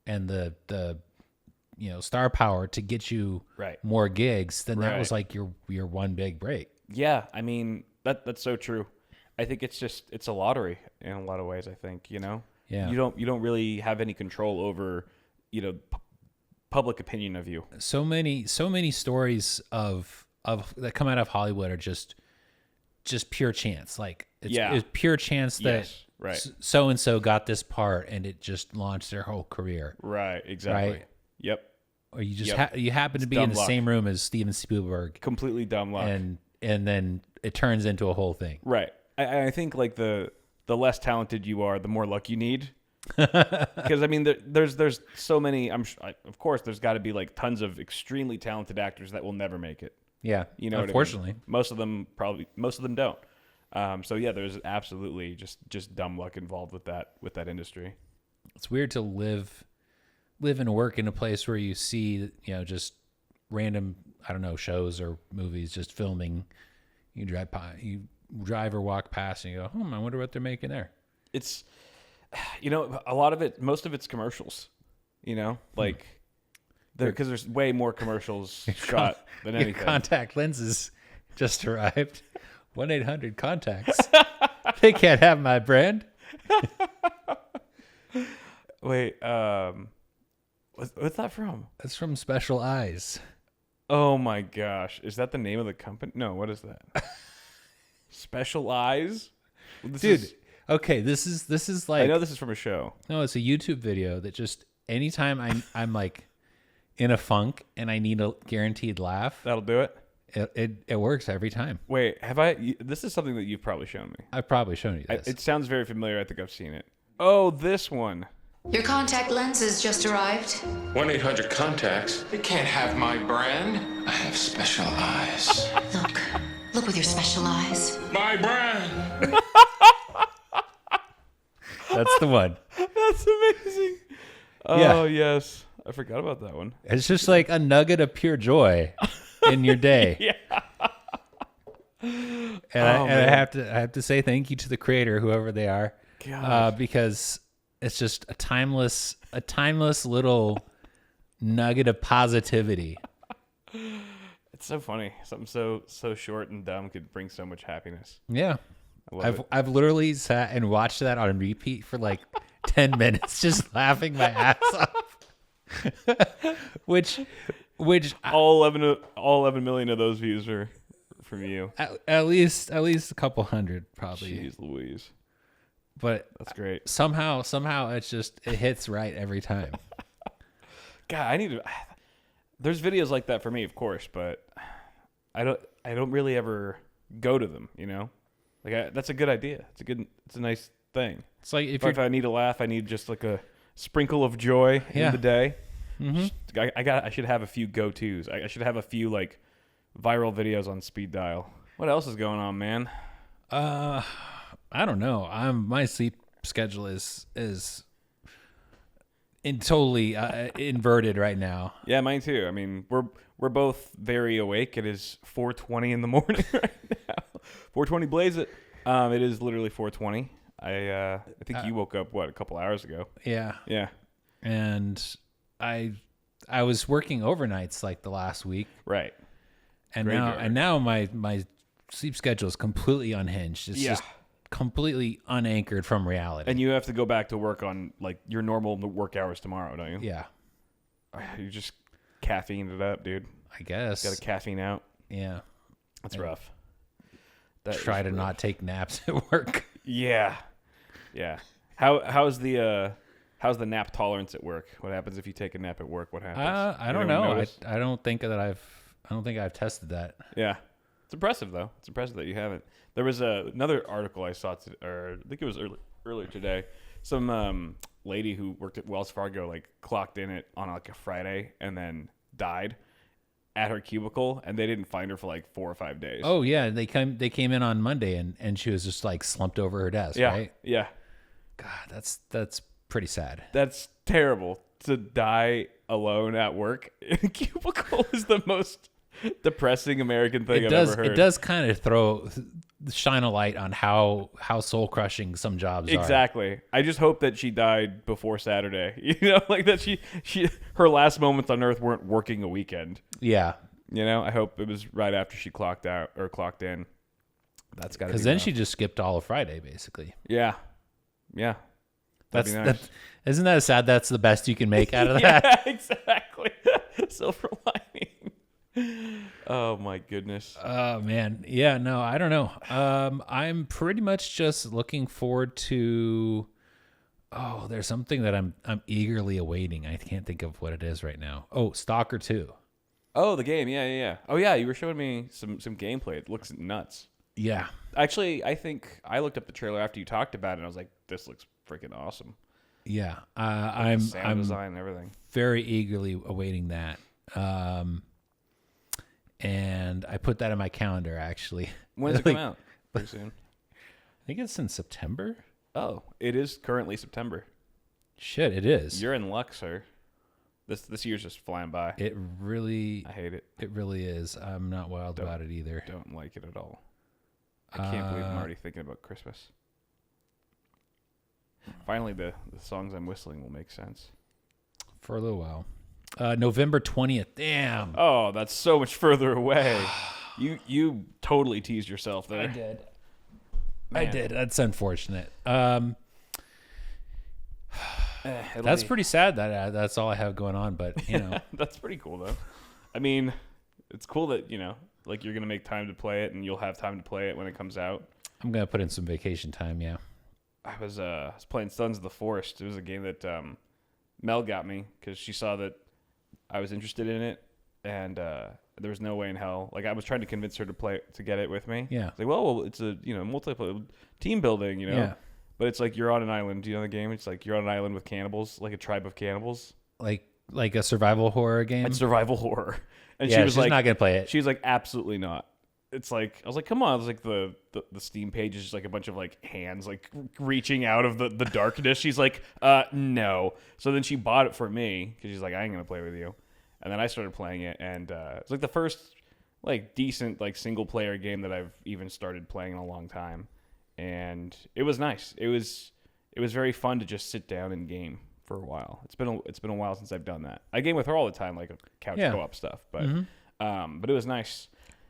S1: and the star power to get you more gigs. Then that was like your one big break.
S2: Yeah, that's so true. I think it's a lottery in a lot of ways. I think
S1: Yeah.
S2: You don't really have any control over public opinion of you.
S1: So many stories of that come out of Hollywood are just pure chance. Like it's pure chance that so and so got this part and it just launched their whole career.
S2: Right. Exactly.
S1: Right?
S2: Yep.
S1: Or you just you happen to be in the same room as Steven Spielberg.
S2: Completely dumb luck.
S1: And then it turns into a whole thing.
S2: Right. I think like the less talented you are, the more luck you need. Because there's so many. Of course, there's got to be like tons of extremely talented actors that will never make it.
S1: Yeah, unfortunately,
S2: most of them don't. So yeah, there's absolutely just dumb luck involved with that industry.
S1: It's weird to live and work in a place where you see just random shows or movies just filming. You drive or walk past and you go, I wonder what they're making there.
S2: It's a lot of it, most of it's commercials. Like. Because there's way more commercials shot than anything.
S1: Your contact lenses just arrived. 1-800-CONTACTS. They can't have my brand.
S2: Wait, what's that from?
S1: That's from Special Eyes.
S2: Oh my gosh. Is that the name of the company? No, what is that? Special Eyes?
S1: Okay, this is like...
S2: I know this is from a show.
S1: No, it's a YouTube video that just... Anytime I'm like... in a funk and I need a guaranteed laugh,
S2: that'll do it.
S1: It works every time.
S2: Wait, this is something that you've probably shown me.
S1: I've probably shown you this.
S2: It sounds very familiar. I think I've seen it. Oh, this one.
S3: Your contact lenses just arrived.
S4: 1-800-CONTACTS. They can't have my brand. I have special eyes.
S3: Look with your special eyes.
S4: My brand.
S1: That's the one.
S2: That's amazing. Oh, yes. I forgot about that one.
S1: It's just like a nugget of pure joy in your day.
S2: Yeah.
S1: And I have to say thank you to the creator, whoever they are, because it's just a timeless little nugget of positivity.
S2: It's so funny. Something so short and dumb could bring so much happiness.
S1: Yeah.
S2: I've
S1: I've literally sat and watched that on repeat for like 10 minutes, just laughing my ass off. which
S2: all 11 million of those views are from you.
S1: At least a couple hundred probably.
S2: Jeez Louise.
S1: But
S2: that's great.
S1: Somehow it hits right every time.
S2: God, there's videos like that for me, of course, but I don't really ever go to them, you know? Like that's a good idea. It's a nice thing.
S1: It's like
S2: if I need a laugh, I need just like a sprinkle of joy in the day. Mm-hmm. I should have a few go-tos. I should have a few like viral videos on speed dial. What else is going on, man?
S1: I don't know. My sleep schedule is totally inverted right now.
S2: Yeah, mine too. I mean, we're both very awake. It is 4:20 in the morning right now. 4:20, blaze it. It is literally 4:20. I think you woke up a couple hours ago.
S1: Yeah.
S2: Yeah.
S1: And I was working overnights like the last week.
S2: Right.
S1: And now my sleep schedule is completely unhinged. It's just completely unanchored from reality.
S2: And you have to go back to work on like your normal work hours tomorrow, don't you?
S1: Yeah.
S2: You just caffeined it up, dude.
S1: I guess.
S2: Got to caffeine out.
S1: Yeah.
S2: That's rough.
S1: Try to not take naps at work.
S2: Yeah. Yeah. How's the nap tolerance at work? What happens if you take a nap at work? What happens?
S1: I don't know. I don't think I've tested that.
S2: Yeah. It's impressive though. It's impressive that you haven't. There was another article I saw, I think it was earlier today. Some lady who worked at Wells Fargo like clocked in on like a Friday and then died at her cubicle, and they didn't find her for like 4 or 5 days.
S1: Oh yeah, they came in on Monday and she was just like slumped over her desk.
S2: Yeah,
S1: right?
S2: Yeah.
S1: God, that's pretty sad.
S2: That's terrible to die alone at work in a cubicle is the most depressing American thing I've ever heard.
S1: It does kind of shine a light on how soul crushing some jobs are.
S2: Exactly. I just hope that she died before Saturday. You know, like that she her last moments on Earth weren't working a weekend.
S1: Yeah.
S2: You know, I hope it was right after she clocked out or clocked in. That's got to be
S1: because then she just skipped all of Friday, basically.
S2: Yeah. Yeah. That'd be nice.
S1: Isn't that sad? That's the best you can make out of that.
S2: Yeah, exactly. Silver lining. Oh my goodness.
S1: Oh man. Yeah, no, I don't know. I'm pretty much just looking forward to there's something that I'm eagerly awaiting. I can't think of what it is right now. Oh, Stalker 2.
S2: Oh, the game. Yeah. Oh yeah, you were showing me some gameplay. It looks nuts.
S1: Yeah.
S2: Actually, I think I looked up the trailer after you talked about it and I was like, this looks freaking awesome.
S1: Yeah.
S2: I'm design and everything.
S1: Very eagerly awaiting that. And I put that in my calendar, actually.
S2: When does it come out? Pretty soon.
S1: I think it's in September.
S2: Oh, it is currently September.
S1: Shit, it is.
S2: You're in luck, sir. This year's just flying by.
S1: It really...
S2: I hate it.
S1: It really is. I'm not wild about it either.
S2: Don't like it at all. I can't believe I'm already thinking about Christmas. Finally, the songs I'm whistling will make sense.
S1: For a little while. November 20th. Damn.
S2: Oh, that's so much further away. You totally teased yourself there.
S1: I did.
S2: Man.
S1: I did. That's unfortunate. That's pretty sad that that's all I have going on, but you know.
S2: That's pretty cool though. I mean, it's cool that, you know, like you're going to make time to play it and you'll have time to play it when it comes out.
S1: I'm going to put in some vacation time, yeah.
S2: I was playing Sons of the Forest. It was a game that Mel got me because she saw that I was interested in it, and there was no way in hell. Like I was trying to convince her to get it with me.
S1: Yeah.
S2: It's like, well, it's a multiplayer team building, you know.
S1: Yeah.
S2: But it's like you're on an island. Do you know the game? It's like you're on an island with cannibals, like a tribe of cannibals.
S1: Like a survival horror game.
S2: It's survival horror. And
S1: yeah,
S2: she was
S1: she's
S2: like,
S1: not gonna play it.
S2: She was like, absolutely not. it's like I was like, come on! It's like the Steam page is just like a bunch of like hands like reaching out of the darkness. She's like, no. So then she bought it for me because she's like, I ain't gonna play with you. And then I started playing it, and it's like the first like decent like single player game that I've even started playing in a long time, and it was nice. It was very fun to just sit down and game for a while. It's been a while since I've done that. I game with her all the time, like a couch co-op stuff, but it was nice.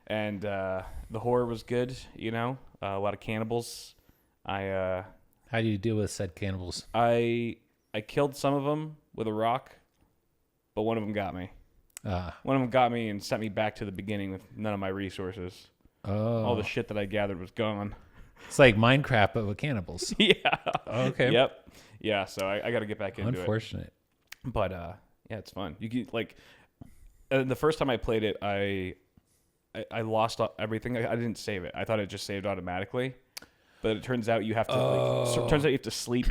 S2: And the horror was good, you know. A lot of cannibals.
S1: How do you deal with said cannibals?
S2: I killed some of them with a rock, but one of them got me. One of them got me and sent me back to the beginning with none of my resources.
S1: Oh,
S2: all the shit that I gathered was gone.
S1: It's like Minecraft, but with cannibals.
S2: Yeah.
S1: Okay.
S2: Yep. Yeah. So I got to get back into
S1: Unfortunate.
S2: it. But yeah, it's fun. You get like the first time I played it, I lost everything. I didn't save it. I thought it just saved automatically, but it turns out you have to. Turns out you have to sleep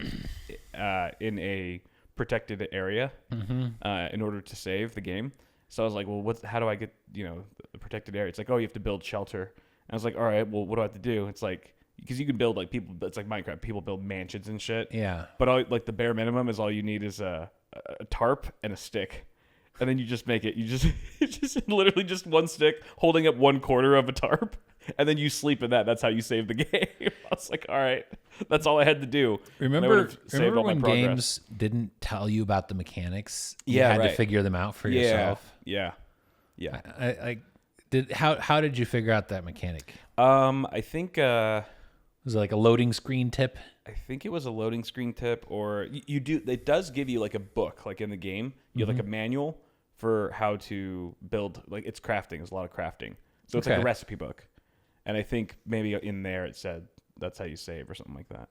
S2: in a protected area in order to save the game. So I was like, well, how do I get the protected area? It's like, oh, you have to build shelter. And I was like, all right, well, what do I have to do? It's like because you can build like people. It's like Minecraft. People build mansions and shit.
S1: Yeah.
S2: But like the bare minimum is all you need is a tarp and a stick. And then you just make it. You just it's just literally just one stick holding up one quarter of a tarp, and then you sleep in that. That's how you save the game. I was like, all right, that's all I had to do.
S1: Remember when games didn't tell you about the mechanics? You had to figure them out for yourself.
S2: Yeah.
S1: I did. How did you figure out that mechanic?
S2: I think
S1: was it like a loading screen tip?
S2: I think it was a loading screen tip, or you do. It does give you like a book, like in the game. You have like a manual for how to build. Like it's crafting. It's a lot of crafting. So it's like a recipe book. And I think maybe in there it said that's how you save or something like that.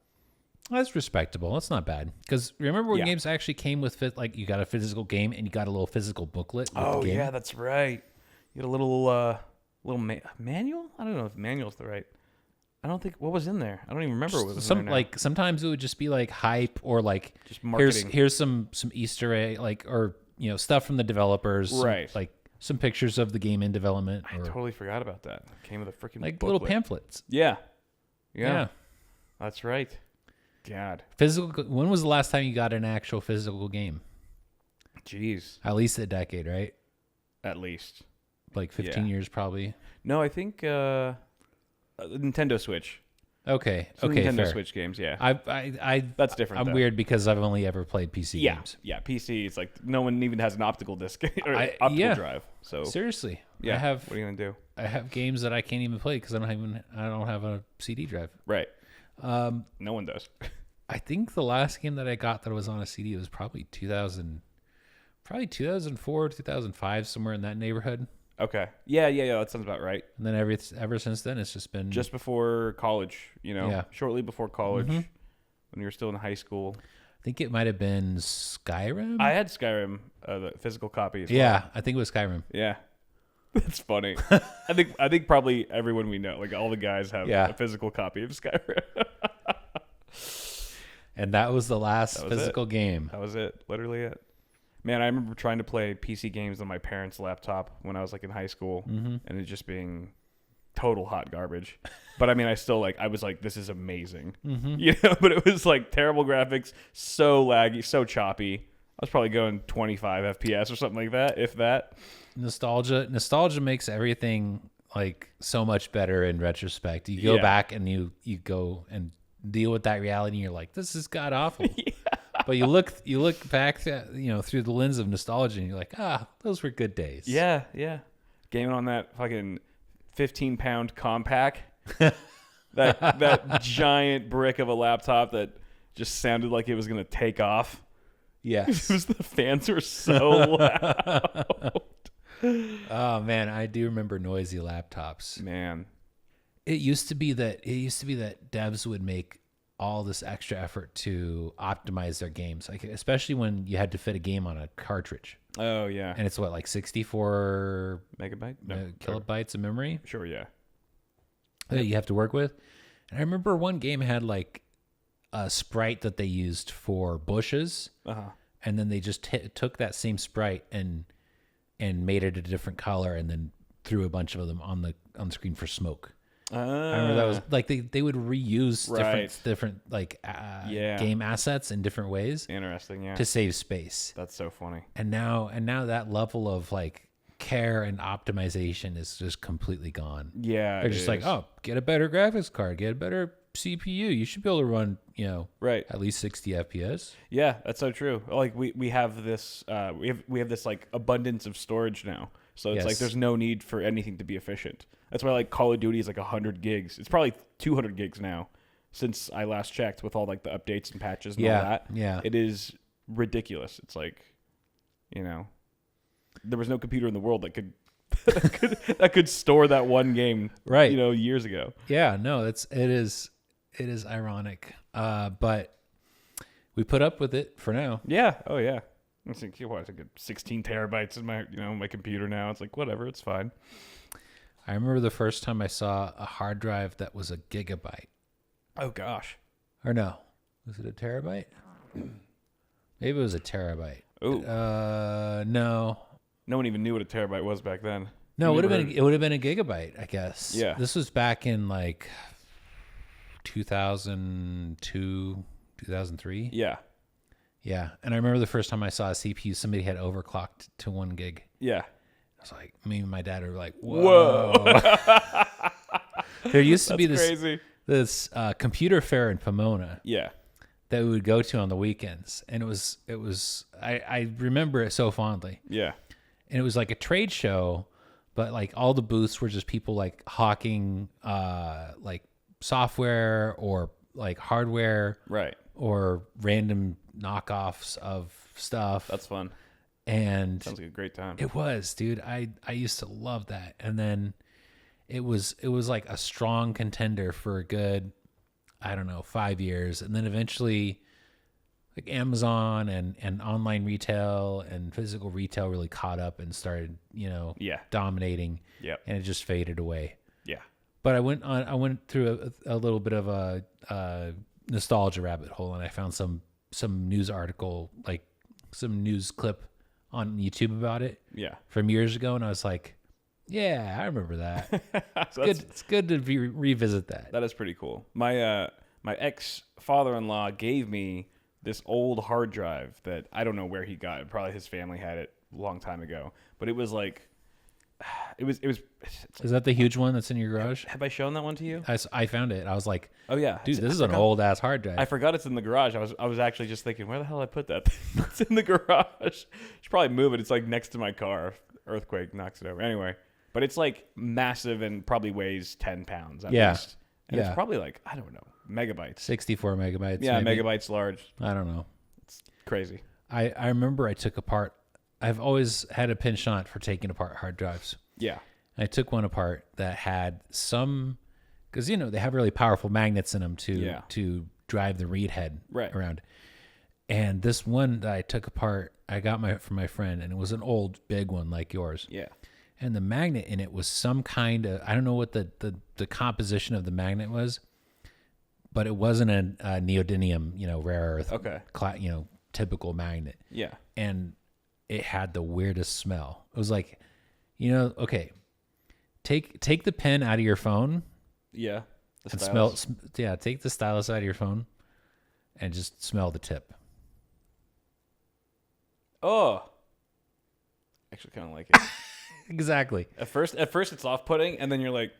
S1: That's respectable. That's not bad. Because remember when games actually came with like you got a physical game and you got a little physical booklet. With the game?
S2: Yeah, that's right. You had a little manual. I don't know if manual's the right. I don't think what was in there. I don't even remember what was in there now.
S1: Like sometimes it would just be like hype or like
S2: just marketing.
S1: Here's some Easter egg like or stuff from the developers.
S2: Right.
S1: Like some pictures of the game in development.
S2: I totally forgot about that. It came with a freaking
S1: like
S2: booklet.
S1: Little pamphlets.
S2: Yeah. That's right. God.
S1: Physical. When was the last time you got an actual physical game?
S2: Jeez.
S1: At least a decade, right?
S2: At least.
S1: Like 15 years probably.
S2: No, I think Nintendo Switch.
S1: Okay.
S2: Nintendo
S1: fair.
S2: Switch games, yeah.
S1: I
S2: that's different.
S1: I'm weird because I've only ever played PC games.
S2: Yeah, PC. It's like no one even has an optical disc or optical drive. So
S1: seriously,
S2: yeah. What are you gonna do?
S1: I have games that I can't even play because I don't have a CD drive.
S2: Right. No one does.
S1: I think the last game that I got that was on a CD was probably 2004, 2005, somewhere in that neighborhood.
S2: Okay. Yeah. That sounds about right.
S1: And then ever since then, it's just been
S2: just before college. Shortly before college, when you were still in high school.
S1: I think it might have been Skyrim.
S2: I had Skyrim, the physical copy.
S1: Yeah, I think it was Skyrim.
S2: Yeah, that's funny. I think probably everyone we know, like all the guys, have a physical copy of Skyrim.
S1: And that was the last physical game.
S2: That was it. Literally it. Man, I remember trying to play PC games on my parents' laptop when I was like in high school, and it just being total hot garbage. But I mean, I was like, this is amazing, But it was like terrible graphics, so laggy, so choppy. I was probably going 25 FPS or something like that, if that.
S1: Nostalgia makes everything like so much better in retrospect. You go back and you go and deal with that reality, and you're like, this is god awful. But you look back, through the lens of nostalgia, and you're like, those were good days.
S2: Yeah. Gaming on that fucking 15-pound compact, that giant brick of a laptop that just sounded like it was gonna take off.
S1: Yes,
S2: the fans were so loud.
S1: Oh man, I do remember noisy laptops.
S2: Man,
S1: it used to be that devs would make all this extra effort to optimize their games, like especially when you had to fit a game on a cartridge.
S2: Oh yeah,
S1: and it's what, like 64 kilobytes of memory.
S2: Sure, yeah.
S1: That you have to work with. And I remember one game had like a sprite that they used for bushes, and then they just took that same sprite and made it a different color, and then threw a bunch of them on the screen for smoke. I remember that was like they would reuse different like game assets in different ways.
S2: Interesting, yeah.
S1: To save space.
S2: That's so funny.
S1: And now that level of like care and optimization is just completely gone.
S2: Yeah,
S1: they're just like, oh, get a better graphics card, get a better CPU. You should be able to run, at least 60 FPS.
S2: Yeah, that's so true. Like we have this we have this like abundance of storage now. So it's like there's no need for anything to be efficient. That's why like Call of Duty is like 100 gigs. It's probably 200 gigs now since I last checked with all like the updates and patches and all that.
S1: Yeah.
S2: It is ridiculous. It's like, there was no computer in the world that could that could store that one game,
S1: right?
S2: Years ago.
S1: Yeah, no, it is ironic, but we put up with it for now.
S2: Yeah. Oh yeah. I think I got 16 terabytes in my my computer now. It's like whatever, it's fine.
S1: I remember the first time I saw a hard drive that was a gigabyte.
S2: Oh gosh.
S1: Or no, was it a terabyte? Maybe it was a terabyte.
S2: Ooh.
S1: No.
S2: No one even knew what a terabyte was back then.
S1: No, it would have been a gigabyte, I guess.
S2: Yeah.
S1: This was back in like 2002, 2003.
S2: Yeah.
S1: Yeah. And I remember the first time I saw a CPU, somebody had overclocked to 1 gig.
S2: Yeah.
S1: I was like, me and my dad were like, whoa. There used to be this computer fair in Pomona.
S2: Yeah.
S1: That we would go to on the weekends. And it was I remember it so fondly.
S2: Yeah.
S1: And it was like a trade show, but like all the booths were just people like hawking like software or like hardware.
S2: Right.
S1: Or random knockoffs of stuff.
S2: That's fun.
S1: And
S2: sounds like a great time.
S1: It was, dude. I used to love that. And then it was like a strong contender for a good, I don't know, 5 years. And then eventually like Amazon and online retail and physical retail really caught up and started, dominating.
S2: Yeah.
S1: And it just faded away.
S2: Yeah.
S1: But I went through a little bit of a nostalgia rabbit hole, and I found some news article, like some news clip on YouTube about it.
S2: Yeah.
S1: From years ago, and I was like, yeah, I remember that. It's good to revisit that.
S2: That is pretty cool. My ex-father-in-law gave me this old hard drive that I don't know where he got it. Probably his family had it a long time ago. But it was like, it's
S1: is that the huge one that's in your garage?
S2: Have I should that one to you?
S1: I found it. I was like,
S2: oh yeah,
S1: dude, this is an old ass hard drive.
S2: I forgot it's in the garage. I was actually just thinking, where the hell did I put that? It's in the garage. Should probably move it. It's like next to my car. Earthquake knocks it over. Anyway, but it's like massive and probably weighs 10 pounds at least. And it's probably like, I don't know, megabytes.
S1: 64 megabytes.
S2: Yeah,
S1: maybe.
S2: megabytes large.
S1: I don't know.
S2: It's crazy.
S1: I remember I took apart. I've always had a penchant for taking apart hard drives.
S2: Yeah.
S1: I took one apart that had some, because they have really powerful magnets in them to drive the read head around. And this one that I took apart, I got from my friend, and it was an old big one like yours. Yeah. And the magnet in it was some kind of, I don't know what the composition of the magnet was, but it wasn't a neodymium, rare earth, typical magnet. Yeah. And it had the weirdest smell. It was like, okay. Take the pen out of your phone. Yeah. And stylus. Take the stylus out of your phone and just smell the tip.
S2: Oh. Actually kind of like it.
S1: Exactly.
S2: At first it's off-putting, and then you're like,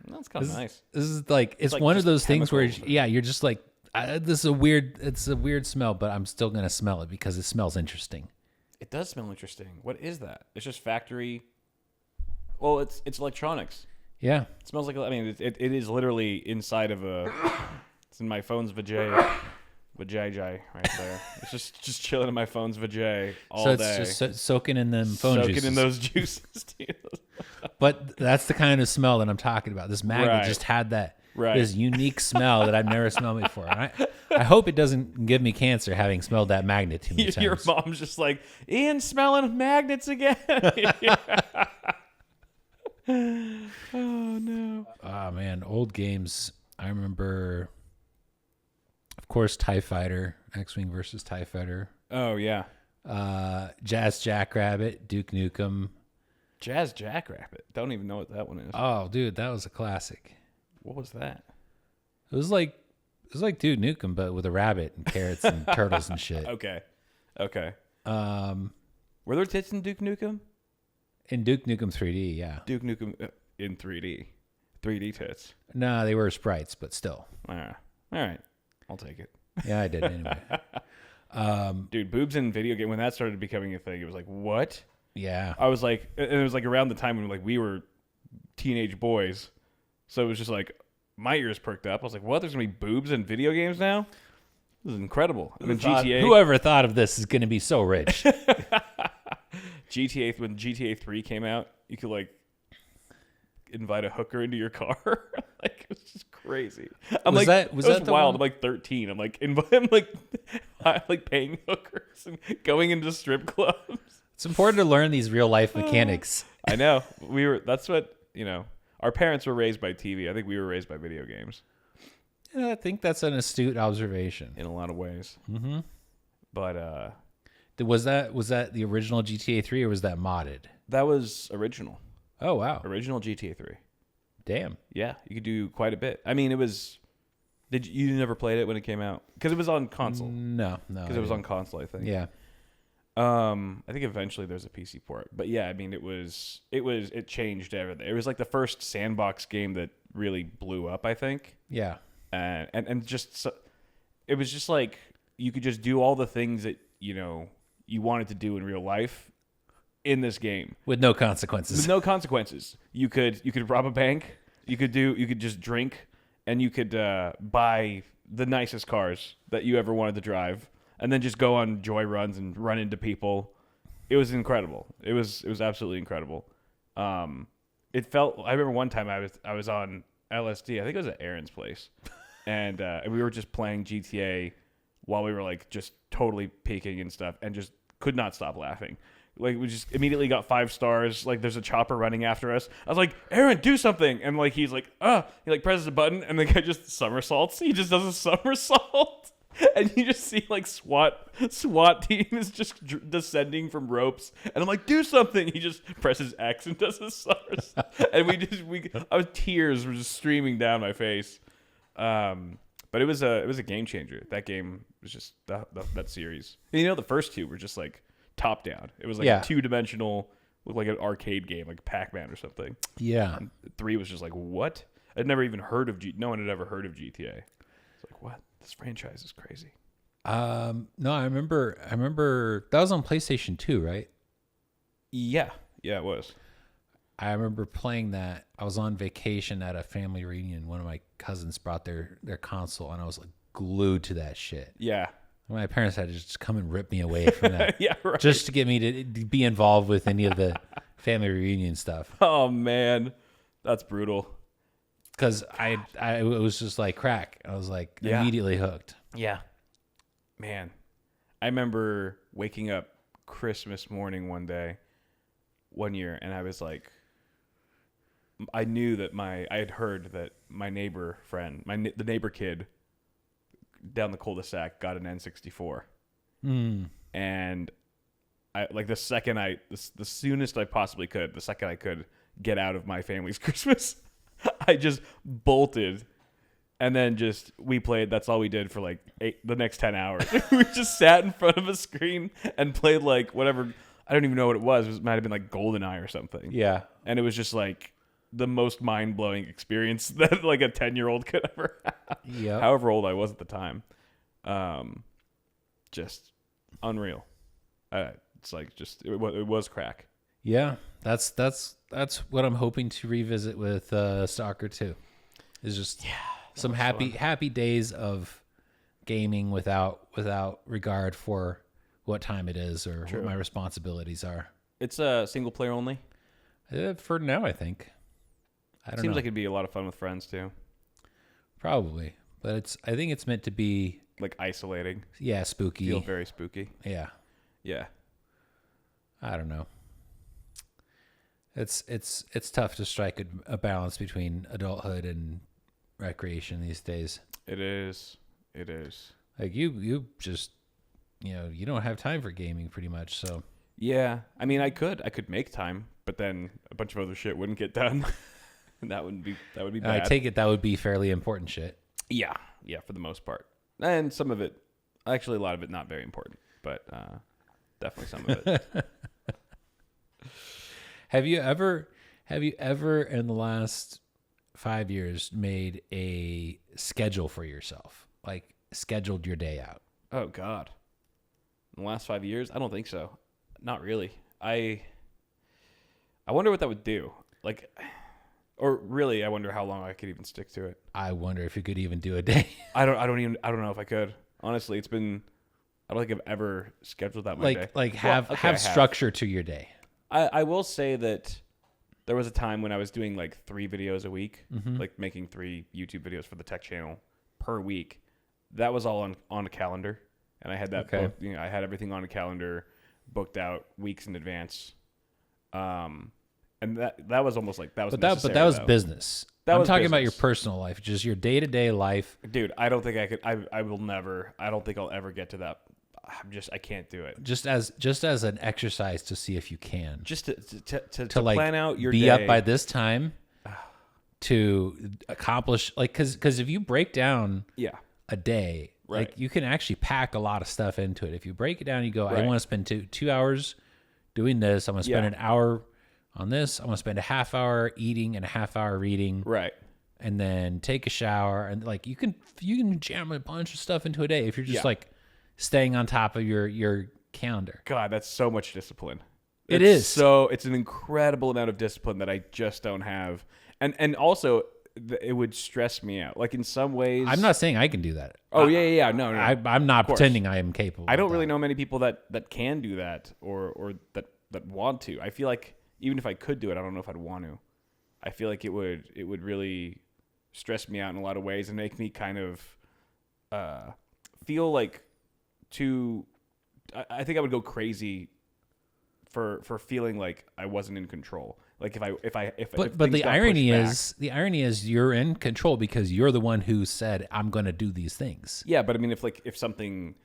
S2: that's kind of nice.
S1: This is like, it's like one of those things where you're just like, it's a weird smell, but I'm still going to smell it because it smells interesting.
S2: It does smell interesting. What is that? It's just factory. Well, it's electronics.
S1: Yeah.
S2: It smells like, it is literally inside of it's in my phone's vajay right there. It's just chilling in my phone's vajay all day.
S1: So it's just soaking in them phone juices.
S2: Soaking in those juices, dude.
S1: But that's the kind of smell that I'm talking about. This magnet just had that this unique smell that I've never smelled before. I hope it doesn't give me cancer having smelled that magnet too many times.
S2: Your mom's just like, Ian smelling magnets again. Oh no.
S1: Oh man, old games. I remember, of course, TIE Fighter, X-Wing versus TIE Fighter.
S2: Oh yeah.
S1: Jazz Jackrabbit, Duke Nukem.
S2: Jazz Jackrabbit. Don't even know what that one is.
S1: Oh, dude, that was a classic.
S2: What was that?
S1: It was like Duke Nukem, but with a rabbit and carrots and turtles and shit.
S2: Okay. Were there tits in Duke Nukem?
S1: In Duke Nukem 3D, yeah.
S2: Duke Nukem in 3D. 3D tits.
S1: No, they were sprites, but still.
S2: All right. I'll take it.
S1: Yeah, I did anyway.
S2: Dude, boobs in video game, when that started becoming a thing, it was like, what?
S1: Yeah.
S2: I was like, and it was like around the time when like we were teenage boys. So it was just like, my ears perked up. I was like, what? There's going to be boobs in video games now? This is incredible. I mean, GTA.
S1: Whoever thought of this is going to be so rich.
S2: GTA, when GTA 3 came out, you could like invite a hooker into your car. Like, it was just crazy.
S1: Was that the
S2: wild?
S1: one?
S2: I'm like 13. I'm like, I'm like paying hookers and going into strip clubs.
S1: It's important to learn these real life mechanics.
S2: I know. That's what, our parents were raised by TV. I think we were raised by video games.
S1: Yeah, I think that's an astute observation.
S2: In a lot of ways. Mm-hmm. But,
S1: was that the original GTA 3 or was that modded?
S2: that was original.
S1: Oh, wow.
S2: Original GTA 3.
S1: Damn.
S2: Yeah, you could do quite a bit. I mean, it was... you never played it when it came out? Because it was on console.
S1: No.
S2: Because it was on console, I think.
S1: Yeah.
S2: I think eventually there's a PC port. But yeah, I mean, it changed everything. It was like the first sandbox game that really blew up, I think.
S1: Yeah.
S2: And just... So, it was just like, you could just do all the things that, you wanted to do in real life in this game.
S1: With no consequences.
S2: With no consequences. You could rob a bank. You could just drink, and you could buy the nicest cars that you ever wanted to drive, and then just go on joy runs and run into people. It was incredible. It was absolutely incredible. It felt. I remember one time I was on LSD. I think it was at Aaron's place, and we were just playing GTA while we were like just totally peaking and stuff, and just could not stop laughing. Like, we just immediately got 5 stars. Like, there's a chopper running after us. I was like, Aaron, do something. And, like, he's like, he, like, presses a button, and the guy just somersaults. He just does a somersault. And you just see, like, SWAT team is just descending from ropes. And I'm like, do something. He just presses X and does a somersault. And tears were just streaming down my face. But it was a game changer. That game was just, that series. And, the first 2 were just, like, top down. It was like a 2-dimensional, looked like an arcade game, like Pac-Man or something.
S1: Yeah.
S2: And 3 was just like, what? I'd never even heard of no one had ever heard of GTA. It's like, what? This franchise is crazy.
S1: No, I remember that was on PlayStation 2, right?
S2: Yeah, it was.
S1: I remember playing that. I was on vacation at a family reunion. One of my cousins brought their console, and I was like glued to that shit.
S2: Yeah.
S1: My parents had to just come and rip me away from that.
S2: Yeah, right.
S1: Just to get me to be involved with any of the family reunion stuff.
S2: Oh man, that's brutal.
S1: Because it was just like crack. I was like immediately hooked.
S2: Yeah. Man, I remember waking up Christmas morning one year, and I was like, I knew that I had heard that my neighbor friend, the neighbor kid down the cul-de-sac got an N64. And I like the soonest I possibly could, the second I could get out of my family's Christmas, I just bolted, and then we played. That's all we did for like the next 10 hours. We just sat in front of a screen and played like whatever. I don't even know what it was. It might have been like GoldenEye or something.
S1: Yeah. And
S2: it was just like the most mind-blowing experience that like a 10-year-old could ever have.
S1: Yeah.
S2: However old I was at the time. Just unreal. It's like it was crack.
S1: Yeah. That's what I'm hoping to revisit with Stalker 2. Is just some happy days of gaming without regard for what time it is or what my responsibilities are.
S2: It's single player only?
S1: For now, I think. I don't know.
S2: Seems like it'd be a lot of fun with friends too.
S1: Probably. But I think it's meant to be
S2: like isolating.
S1: Yeah, spooky.
S2: Feel very spooky.
S1: Yeah.
S2: Yeah.
S1: I don't know. It's tough to strike a balance between adulthood and recreation these days.
S2: It is.
S1: Like you just you don't have time for gaming pretty much, so.
S2: Yeah. I mean, I could make time, but then a bunch of other shit wouldn't get done. And that would be bad.
S1: I take it that would be fairly important shit.
S2: Yeah, for the most part. And some of it, actually a lot of it not very important, but definitely some of it.
S1: Have you ever in the last 5 years made a schedule for yourself? Like scheduled your day out?
S2: Oh God. In the last 5 years? I don't think so. Not really. I wonder what that would do. Like, or really, I wonder how long I could even stick to it.
S1: I wonder if you could even do a day.
S2: I don't know if I could. Honestly, I don't think I've ever scheduled that my day.
S1: Have structure to your day.
S2: I will say that there was a time when I was doing like 3 videos a week, like making 3 YouTube videos for the tech channel per week. That was all on a calendar, and I had that.
S1: Okay.
S2: Booked, I had everything on a calendar, booked out weeks in advance. And that was almost like that was.
S1: But that was business. I'm talking about your
S2: business.
S1: personal life, just your day-to-day life.
S2: Dude, I don't think I could. I will never. I don't think I'll ever get to that. I can't do it.
S1: Just as an exercise to see if you can.
S2: Just to
S1: like
S2: plan out your
S1: be
S2: day.
S1: up by this time to accomplish, like, because if you break down a day,
S2: Right.
S1: like you can actually pack a lot of stuff into it. If you break it down, you go, I
S2: Right.
S1: want to spend two hours doing this. I'm going to spend an hour on this. I'm going to spend a half hour eating and a half hour reading.
S2: Right.
S1: And then take a shower, and like you can jam a bunch of stuff into a day if you're just like staying on top of your calendar.
S2: God, that's so much discipline.
S1: It's
S2: It's an incredible amount of discipline that I just don't have. And also it would stress me out. Like in some ways,
S1: I'm not saying I can do that.
S2: Oh yeah. No.
S1: I'm not pretending I am capable.
S2: I don't
S1: of
S2: really
S1: that.
S2: know many people that can do that or that want to. I feel like even if I could do it, I don't know if I'd want to. I feel like it would really stress me out in a lot of ways and make me kind of feel like I think I would go crazy for feeling like I wasn't in control. Like if
S1: But the irony is you're in control because you're the one who said I'm going to do these things.
S2: Yeah, but I mean if something,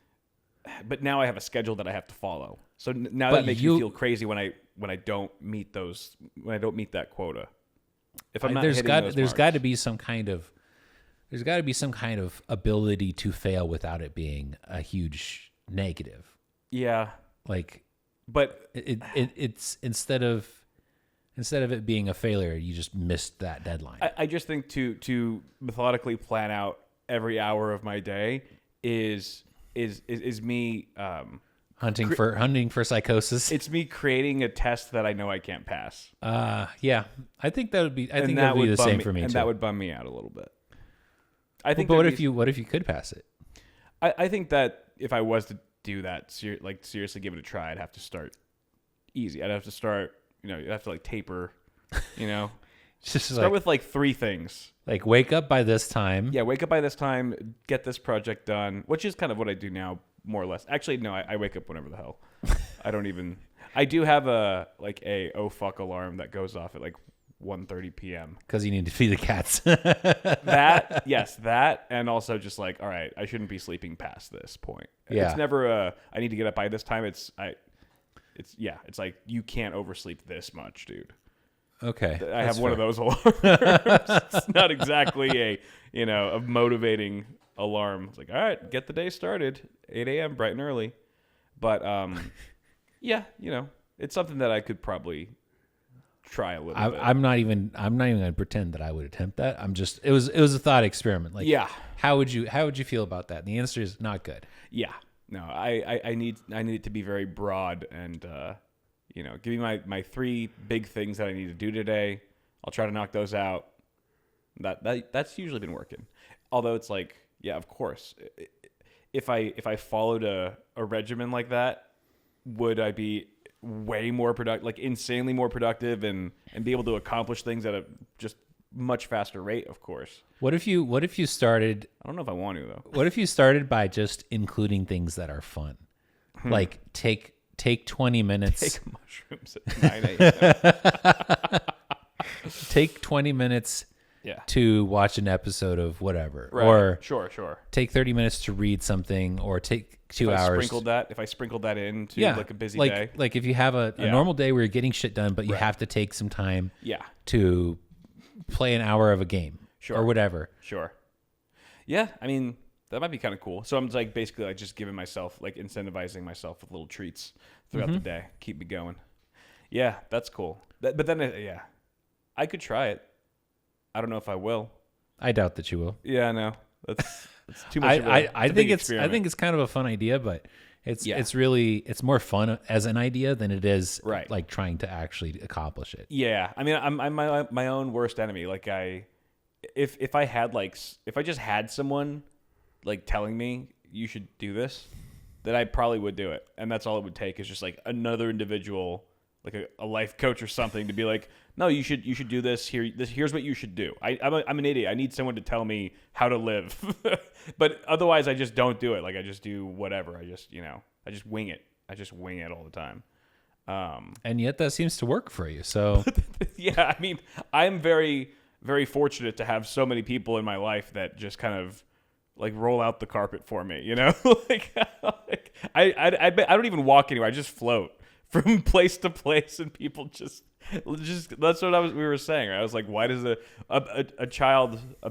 S2: but now I have a schedule that I have to follow. So now
S1: But
S2: that makes me feel crazy when I don't meet that quota. If I'm not
S1: there's
S2: hitting those
S1: got
S2: marks.
S1: to be some kind of ability to fail without it being a huge negative.
S2: Yeah,
S1: Like,
S2: but
S1: it's instead of it being a failure, you just missed that deadline.
S2: I just think to methodically plan out every hour of my day is me
S1: hunting for psychosis.
S2: it's me creating a test that I know I can't pass.
S1: Yeah, I think that would be. I think
S2: that
S1: that would be the
S2: bum
S1: same
S2: me,
S1: for me
S2: and
S1: too.
S2: that would bum me out a little bit. I think.
S1: But what if you could pass it?
S2: I think that if I was to do that, seriously give it a try, I'd have to start easy. I'd have to start. You'd have to like taper.
S1: Just
S2: Start with like 3 things.
S1: like wake up by this time.
S2: Yeah, wake up by this time, get this project done, which is kind of what I do now, more or less. Actually, no, I wake up whenever the hell. I do have a oh fuck alarm that goes off at like 1:30 p.m.
S1: Because you need to feed the cats.
S2: That, and also just like, all right, I shouldn't be sleeping past this point.
S1: Yeah.
S2: It's never I need to get up by this time. It's like you can't oversleep this much, dude.
S1: Okay,
S2: I have one of those alarms. It's not exactly a motivating alarm. It's like, all right, get the day started, 8 a.m. bright and early. But yeah, it's something that I could probably try a little bit.
S1: I'm not even going to pretend that I would attempt that. it was a thought experiment. Like,
S2: Yeah.
S1: how would you feel about that? And the answer is not good.
S2: Yeah, no, I need it to be very broad and give me my 3 big things that I need to do today. I'll try to knock those out. That's usually been working. Although it's like, yeah, of course, if I followed a regimen like that, would I be way more productive, like insanely more productive, and be able to accomplish things at a just much faster rate? Of course.
S1: What if you started?
S2: I don't know if I want to though.
S1: What if you started by just including things that are fun, like take 20 minutes.
S2: Take mushrooms at 9 a.m.
S1: Take 20 minutes to watch an episode of whatever,
S2: Right.
S1: or
S2: Sure.
S1: take 30 minutes to read something, or take 2 hours.
S2: If I sprinkled that into like a busy day.
S1: Like if you have a normal day where you're getting shit done, but you have to take some time to play an hour of a game or whatever.
S2: Sure. Yeah, I mean, that might be kind of cool. So I'm like basically like just giving myself, like incentivizing myself with little treats throughout the day. Keep me going. Yeah, that's cool. But then, I could try it. I don't know if I will.
S1: I doubt that you will.
S2: Yeah, I know. That's too much.
S1: I think it's kind of a fun idea, but it's more fun as an idea than it is like trying to actually accomplish it.
S2: Yeah, I mean, I'm my own worst enemy. Like if I just had someone like telling me you should do this, then I probably would do it, and that's all it would take is just like another individual, like a life coach or something, to be like, no, you should do this. Here's what you should do. I'm an idiot. I need someone to tell me how to live, but otherwise I just don't do it. Like I just do whatever. I just wing it. I just wing it all the time.
S1: And yet that seems to work for you. So
S2: yeah, I mean, I'm very, very fortunate to have so many people in my life that just kind of like roll out the carpet for me, you know? I don't even walk anywhere. I just float from place to place, and people just that's what we were saying. Right? I was like, why does a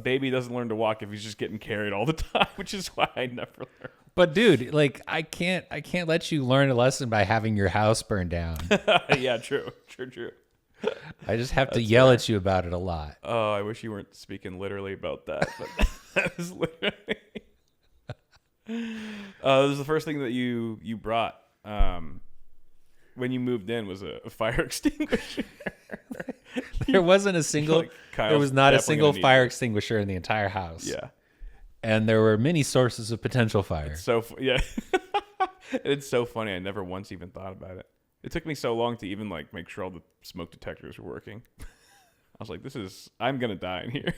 S2: baby doesn't learn to walk if he's just getting carried all the time, which is why I never learn.
S1: But dude, like I can't let you learn a lesson by having your house burned down.
S2: Yeah, true.
S1: I just have to yell at you about it a lot.
S2: Oh, I wish you weren't speaking literally about that. But that was literally. This was the first thing that you brought when you moved in was a fire extinguisher.
S1: There wasn't a single.
S2: Like,
S1: there was not a single fire extinguisher in the entire house.
S2: Yeah,
S1: and there were many sources of potential fire.
S2: It's so funny. I never once even thought about it. It took me so long to even like make sure all the smoke detectors were working. I was like, I'm gonna die in here.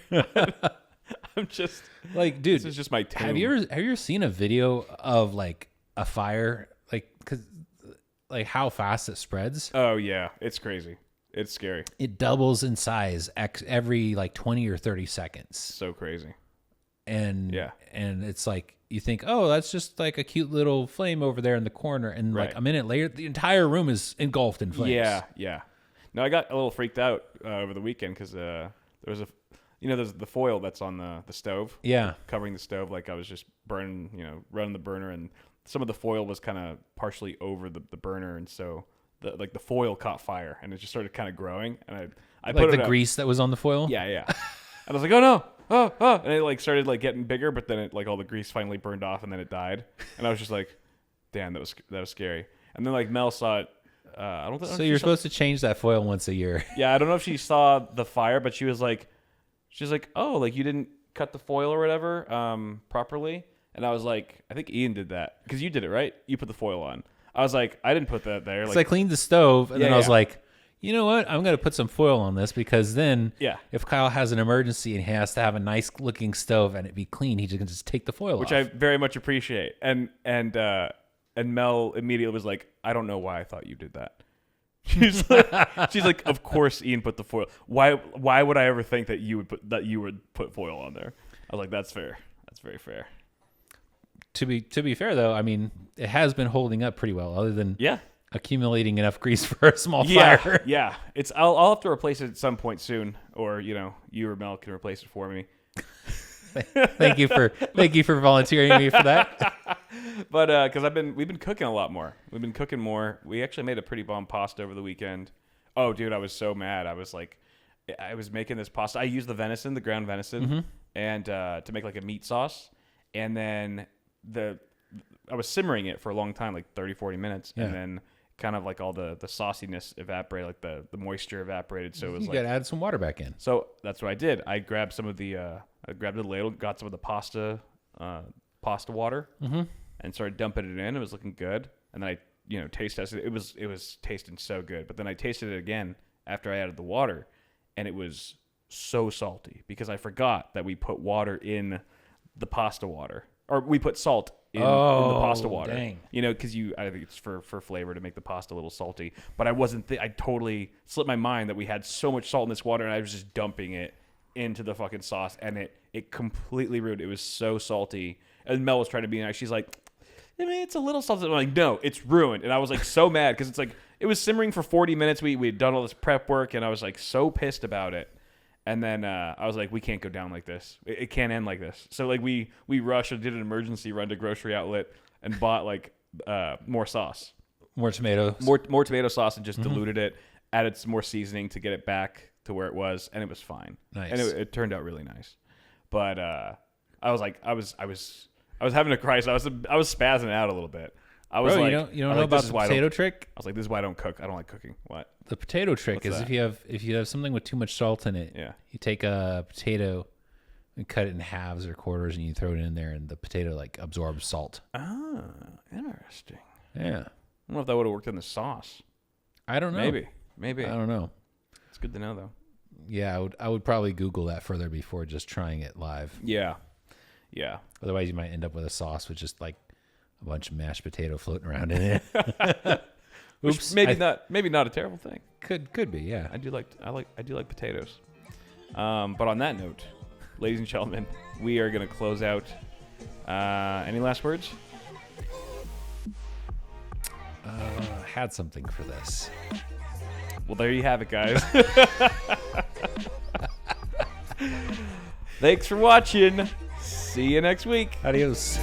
S2: I'm just like, dude, this is just my tomb.
S1: Have you ever seen a video of like a fire, like how fast it spreads?
S2: Oh yeah, it's crazy. It's scary.
S1: It doubles in size every like 20 or 30 seconds.
S2: So crazy.
S1: And it's like you think, oh, that's just like a cute little flame over there in the corner, and like a minute later, the entire room is engulfed in flames.
S2: Yeah. No, I got a little freaked out over the weekend because there was there's the foil that's on the stove.
S1: Yeah,
S2: covering the stove. Like I was just running the burner, and some of the foil was kind of partially over the burner, and so the foil caught fire, and it just started kind of growing. And I
S1: like
S2: put
S1: the grease that was on the foil.
S2: Yeah. And I was like, oh no. And it like started like getting bigger, but then it like all the grease finally burned off, and then it died. And I was just like, damn, that was scary. And then like Mel saw it. I don't think.
S1: So you're supposed to change that foil once a year.
S2: Yeah, I don't know if she saw the fire, but she was like, oh, like you didn't cut the foil or whatever properly. And I was like, I think Ian did that because you did it right. You put the foil on. I was like, I didn't put that there.
S1: Like I cleaned the stove, and then I was like, you know what? I'm going to put some foil on this because then if Kyle has an emergency and he has to have a nice looking stove and it be clean, he can just take the foil off.
S2: Which I very much appreciate. And Mel immediately was like, I don't know why I thought you did that. She's like, of course Ian put the foil. Why would I ever think that you would put foil on there? I was like, that's fair. That's very fair.
S1: To be fair though, I mean, it has been holding up pretty well other than accumulating enough grease for a small fire.
S2: Yeah. I'll have to replace it at some point soon, or you or Mel can replace it for me.
S1: Thank you for volunteering me for that.
S2: But because we've been cooking a lot more. We've been cooking more. We actually made a pretty bomb pasta over the weekend. Oh, dude, I was so mad. I was making this pasta. I used the ground venison, and to make like a meat sauce, and then I was simmering it for a long time, like 30, 40 minutes, and then kind of like all the sauciness evaporated, like the moisture evaporated. So it was
S1: you got to add some water back in.
S2: So that's what I did. I grabbed some of I grabbed a ladle, got some of the pasta water, and started dumping it in. It was looking good, and then I taste tested it. It was tasting so good. But then I tasted it again after I added the water, and it was so salty because I forgot that we put water in the pasta water, or we put salt in the pasta water.
S1: Dang.
S2: Because I think it's for flavor to make the pasta a little salty. But I wasn't. I totally slipped my mind that we had so much salt in this water, and I was just dumping it into the fucking sauce, and it completely ruined. It was so salty. And Mel was trying to be nice. She's like, I mean, it's a little salty. I'm like, no, it's ruined. And I was like so mad because it's like it was simmering for 40 minutes. We had done all this prep work, and I was like so pissed about it. And then I was like, we can't go down like this. It can't end like this. So like we rushed and did an emergency run to grocery outlet and bought like more sauce,
S1: more tomatoes,
S2: more tomato sauce, and just diluted it. Added some more seasoning to get it back to where it was, and it was fine.
S1: Nice.
S2: And it turned out really nice. But I was like, I was having a crisis. I was spazzing out a little bit. I was
S1: Bro,
S2: like,
S1: you don't know about the potato trick?
S2: I was like, this is why I don't cook. I don't like cooking. What?
S1: The potato trick
S2: What's
S1: is
S2: that?
S1: if you have something with too much salt in it,
S2: Yeah.
S1: you take a potato and cut it in halves or quarters, and you throw it in there, and the potato like absorbs salt.
S2: Ah, interesting.
S1: Yeah,
S2: I don't know if that would have worked in the sauce.
S1: I don't know.
S2: Maybe.
S1: I don't know.
S2: It's good to know though.
S1: Yeah, I would probably Google that further before just trying it live.
S2: Yeah.
S1: Otherwise, you might end up with a sauce with just like a bunch of mashed potato floating around in it.
S2: Which maybe not a terrible thing.
S1: Could be, yeah.
S2: I do like potatoes. But on that note, ladies and gentlemen, we are gonna close out. Any last words?
S1: Had something for this.
S2: Well, there you have it, guys. Thanks for watching. See you next week.
S1: Adios.